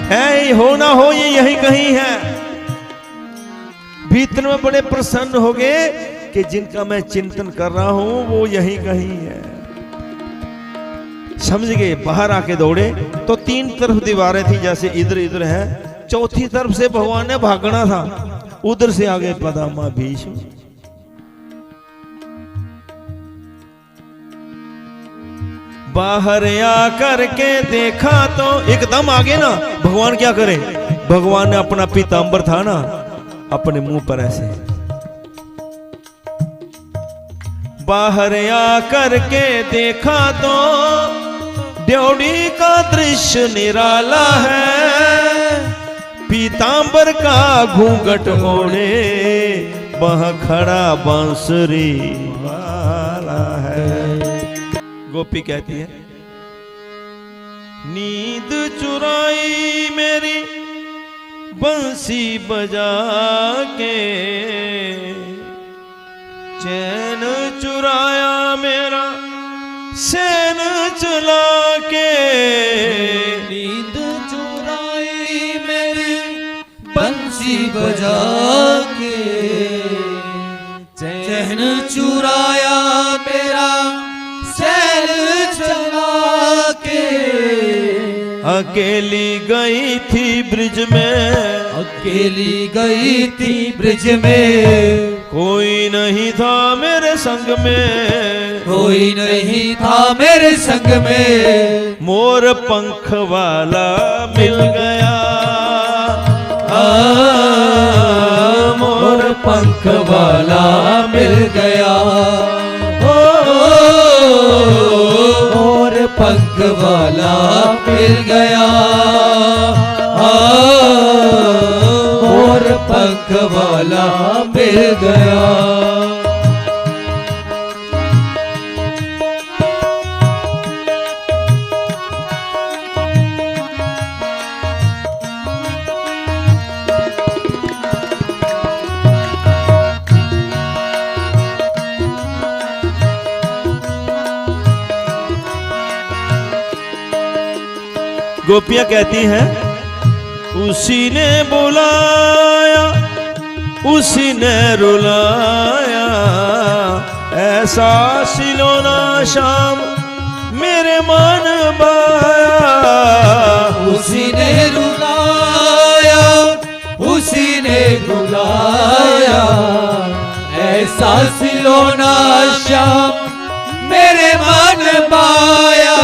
है? हो ना हो ये यही कहीं है। भीतर में बड़े प्रसन्न हो गए कि जिनका मैं चिंतन कर रहा हूं वो यही कहीं है। समझ गए? बाहर आके दौड़े तो तीन तरफ दीवारें थी, जैसे इधर इधर है, चौथी तरफ से भगवान ने भागना था, उधर से आगे पितामह भीष्म। बाहर आकर के देखा तो एकदम आगे ना, भगवान क्या करे? भगवान ने अपना पीतांबर था ना अपने मुंह पर ऐसे, बाहर आकर के देखा तो ड्योढ़ी का दृश्य निराला है, पीतांबर का घूंघट ओढ़े वह खड़ा बांसुरी वाला है। गोपी कहती है, नींद चुराई मेरी बंसी बजा के, चैन चुरा चुराया मेरा सैन चला के,
नींद चुराई मेरी बंसी बजा के, चैन चुराया मेरा सैन चला के।
अकेली गई थी ब्रिज में,
अकेली गई थी ब्रिज में,
कोई नहीं था मेरे संग में,
कोई नहीं था मेरे संग में।
मोर पंख वाला मिल गया,
मोर पंख वाला मिल गया, मोर पंख वाला मिल गया, मोर पंख वाला मिल गया।
गोपियां कहती हैं उसी ने बुलाया उसी ने रुलाया, ऐसा सिलोना शाम मेरे मन बाया।
उसी ने रुलाया उसी ने रुलाया, ऐसा सिलोना शाम मेरे मन बाया।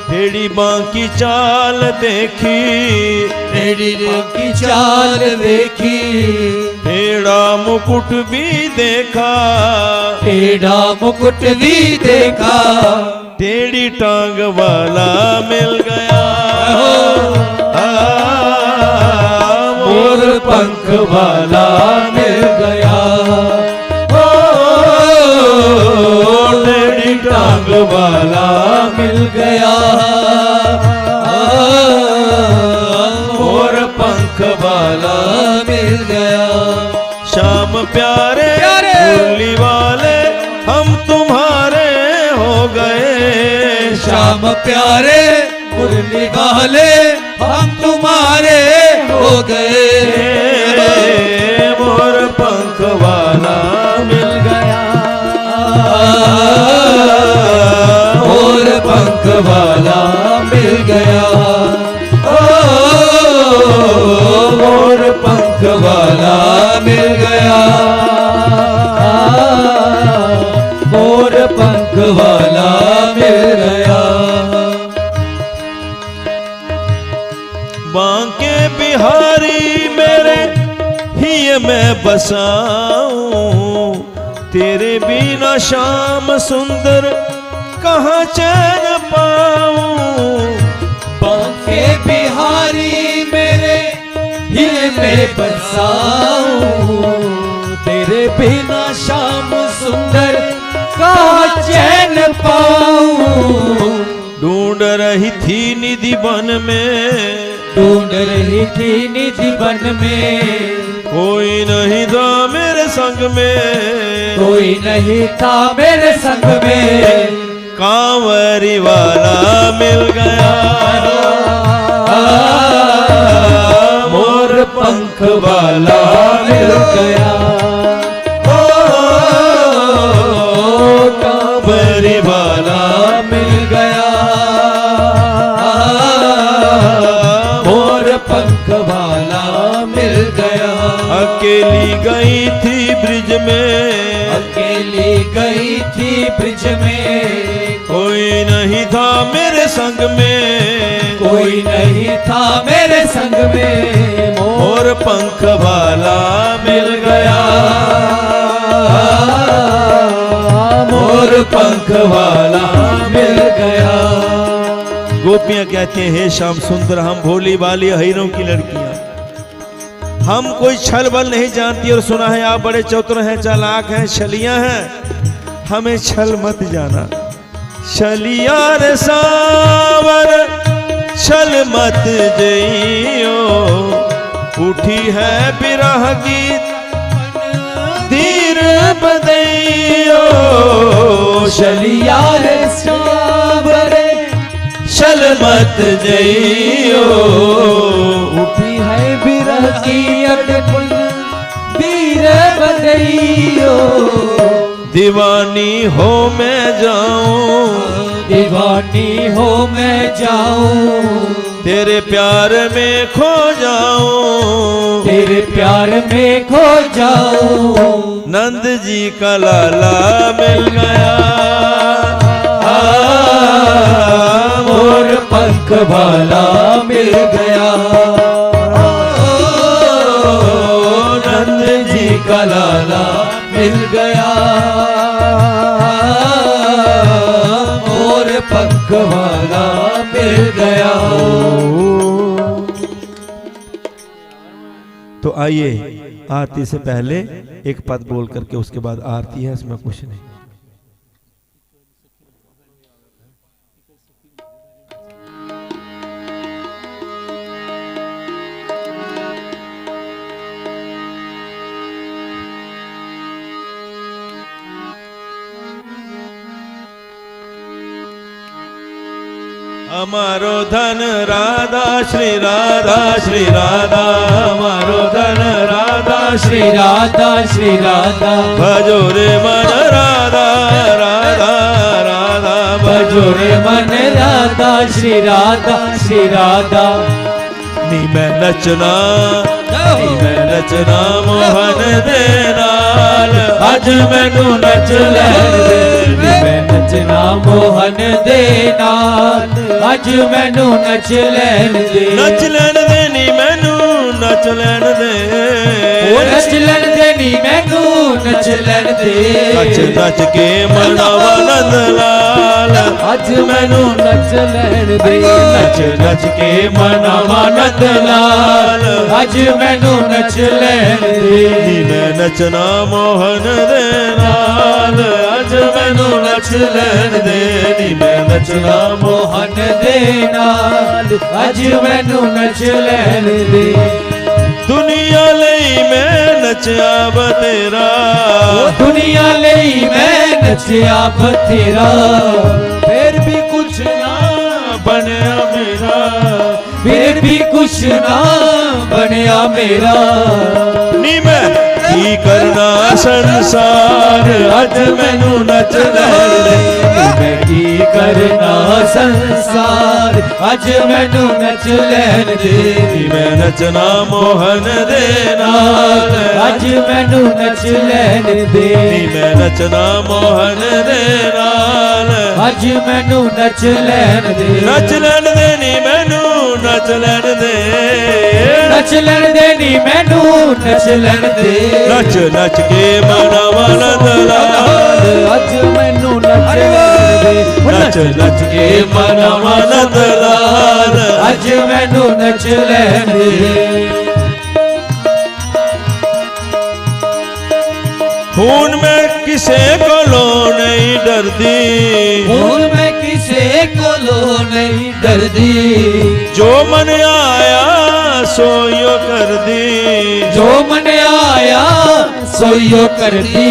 टेढ़ी बांकी चाल देखी,
टेढ़ी की चाल देखी,
टेढ़ा मुकुट भी देखा,
टेढ़ा मुकुट भी देखा,
टेढ़ी टांग वाला मिल गया,
मोर पंख वाला मिल गया,
टेढ़ी टांग वाला
मिल गया, मोर पंख वाला मिल गया।
श्याम प्यारे मुरली वाले हम तुम्हारे हो गए,
श्याम प्यारे मुरली वाले हम तुम्हारे हो गए,
मोर पंख वाला मिल गया,
मोर पंख वाला मिल गया, मोर पंख वाला मिल गया, मोर पंख वाला मिल गया।
बांके बिहारी मेरे ही मैं बसाऊं, तेरे बिना श्याम सुंदर कहाँ चैन पाऊं।
बांके बिहारी मेरे ही मैं बसाऊं, तेरे बिना श्याम सुंदर कहाँ चैन पाऊं।
ढूंढ रही थी निधि वन में,
ढूंढ रही थी निधि वन में,
कोई नहीं था मेरे संग में,
कोई नहीं था मेरे संग में,
कांवरी वाला मिल गया,
मोर पंख वाला मिल गया,
कांवरी वाला
मिल गया, मोर पंख वाला मिल गया।
अकेली गई थी ब्रिज में,
अकेली गई थी ब्रिज में,
कोई नहीं था मेरे संग में,
कोई नहीं था मेरे संग में,
मोर पंख वाला मिल गया,
मोर पंख वाला मिल गया।
गोपियां कहती हैं हे श्याम सुंदर हम भोली भाली हीरों की लड़कियां, हम कोई छल बल नहीं जानती और सुना है आप बड़े चतुर हैं चालाक हैं छलियां हैं, हमें छल मत जाना। छलिया रे सावर छल मत जइयो, उठी है बिरह गीत धीर बदैयो
शलिया रे सावरे
शल मत जइयो
उठी है बिरह की अटपन वीर बदैयो
दीवानी हो मैं जाऊं
दीवानी हो मैं जाऊं
तेरे प्यार में खो जाऊं
तेरे प्यार में खो जाऊं
नंद जी का लाला मिल गया
मोर पंख वाला मिल गया नंद जी का लाला मिल गया मोर पंख वाला मिल गया।
तो आइए आरती से पहले एक पद बोल करके उसके बाद आरती है, इसमें कुछ नहीं। हमारो धन राधा श्री राधा श्री राधा हमारो धन राधा
श्री राधा श्री राधा
भजो रे मन राधा राधा राधा
भजो रे मन राधा श्री राधा श्री राधा
नी मैं नचना मोहन दे नाल अज मैनू नच लैन दे
मैं नचना मोहन दे नाल अज मैनू नच लैन दे
नच लैन दे नी मैनू नच लैन दे
ओ नच लैन दे नी मैनू नच लैन दे
नच नच के मनावा नंद लाल
अज मैनू नच लैन दे
नच नच के मनावा नंद लाल
अज मैनू नच लैन दे
नी मैं नचना मोहन दे नाल अज मैनू नच लैन दे नी मैं नचना
मोहन दे नाल अज मैनू नच लैन दे
दुनिया लई मैं नचिया बतेरा
दुनिया लई मैं नचिया बतेरा
फिर भी कुछ ना बनया मेरा
फिर भी कुछ ना बनया मेरा
नी मैं की करना संसार अज मैनू नच लैन दे
मैं की करना संसार अज मैनू नच लैन दे
मैं नचना मोहन दे नाल
अज मैनू नच लैन दे
मैं नचना मोहन दे नाल
अज मैनू नच लैन दे
नच लैन दे नी मैनू नच लैन दे
नच लैन दे नी मैनू नच लैन दे
नच नच के मनावा नंद लाल
अज मैनू नच लैन दे
नच नच के मनावा नंद लाल
अज मैनू नच लैन दे
खून में किसे कोलो नहीं डरदी
हूँ मैं किसे कोलो नहीं डरदी
जो मन आया सो यो कर दी
जो मन आया सोयो कर दी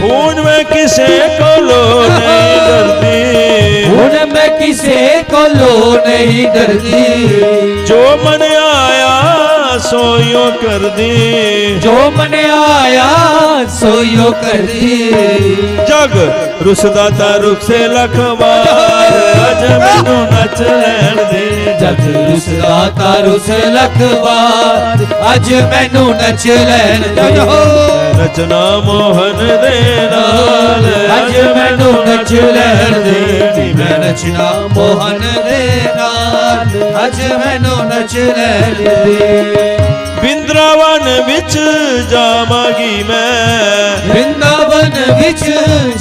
खून में किसे कोलो नहीं डरदी
हूँ मैं किसे कोलो नहीं डरदी
जो मन आया सो यो कर दी
जो मन आया सोयो कर दी
जग रुसदा ता रुख से लखवार अज मैनू नच लैन दे
जग रुसदा तारू से लखवार अज मैनू नच लैन दे
नचना मोहन दे नाल
अज मैनू नच लैन दे मैं नचना मोहन दे नाल अज मैनू नच लैन दे
बिंद्रावन विच जावांगी मैं
वृंदावन विच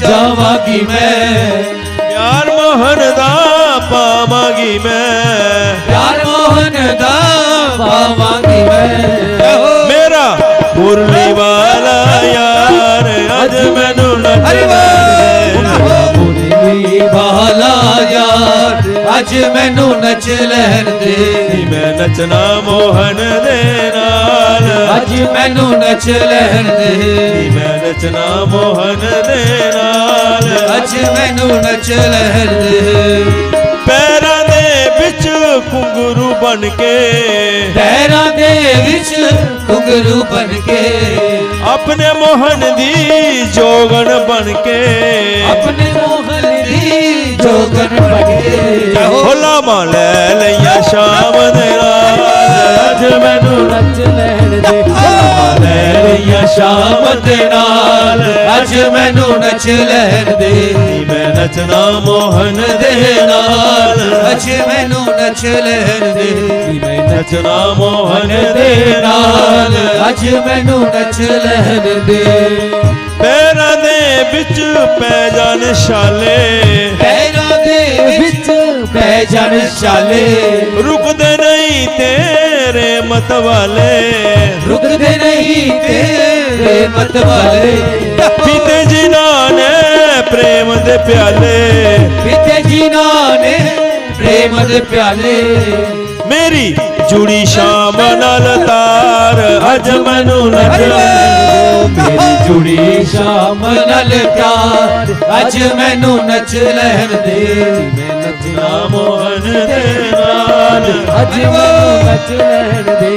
जावांगी मैं
प्यार मोहन दा पावांगी मैं
प्यार मोहन दा पावांगी मैं
मेरा मुरली वाला यार अज मैनू नच लैन दे
मुरली वाला यार अज मैनू नच लैन दे
मैं नचना मोहन दे नाल नाल
अज मैनू नच लैण दे
नी मैं नचना मोहन दे नाल
अज मैनू नच लैण दे
पैरां दे विच घुंघरू बन के
पैरां दे विच घुंघरू बन के
अपने मोहन दी जोगन बन के
अपने मोहन दी जोगन बन के
होला मां लै लईया शाम दे नाल
अज मैनू नच लैण दे लै लईया शाम दे नाल अज मैनू नच लैण दे
मैं नचना मोहन दे नाल
अज मैनू नच लैण दे मैं
नचना मोहन दे
नाल अज मैनू नच लैण दे
पैरां दे विच पै जान शाले
पैरां दे विच पै जान शाले
रुकदे नहीं तेरे मत वाले
रुकदे नहीं तेरे मत वाले
पीते जिन्हां ने प्रेम दे प्याले
पीते जिन्हां ने प्रेम दे प्याले
मेरी जुड़ी शाम नाल तार अज मैनू नच
मेरी जुड़ी शाम नाल प्यार अज मैनू नच लैण दे मैं नचना
मोहन दे नाल
अज मैनू नच लैण दे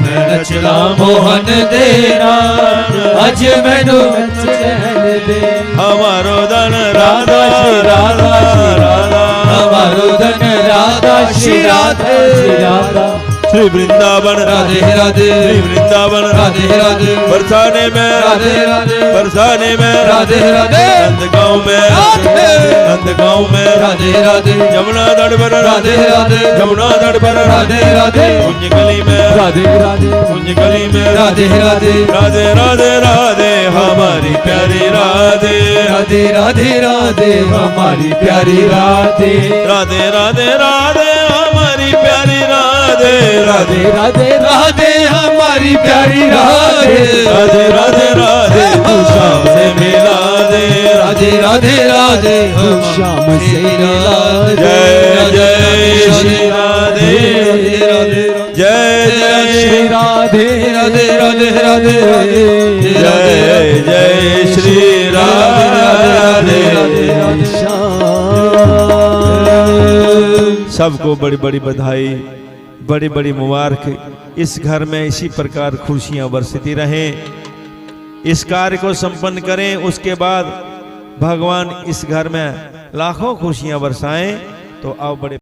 मैं नचना मोहन दे नाल अज मैनू नच लैण दे
हमारो धन राधा राधा राधा
हमारो धन राधा श्री राधा श्री राधा
श्री वृंदावन
राधे राधे
श्री वृंदावन
राधे राधे
बरसाने में
राधे राधे
बरसाने में
राधे राधे
नंदगांव में
राधे
नंदगांव में
राधे राधे
यमुना तट पर
राधे राधे
यमुना तट पर
राधे राधे
कुंज गली में
राधे राधे
कुंज गली में
राधे राधे
राधे राधे राधे हमारी प्यारी राधे
राधे राधे राधे हमारी प्यारी राधे
राधे राधे राधे हमारी प्यारी राधे
राधे राधे राधे हमारी प्यारी राधे
राधे राधे राधे तू शाम से मिला दे
राधे राधे राधे हम शाम से मिला दे
जय जय श्री राधे जय जय
श्री राधे राधे राधे राधे
जय जय श्री राधे सबको बड़ी बड़ी बधाई बड़ी बड़ी मुबारक। इस घर में इसी प्रकार खुशियां बरसती रहें। इस कार्य को संपन्न करें, उसके बाद भगवान इस घर में लाखों खुशियां बरसाएं। तो आओ बड़े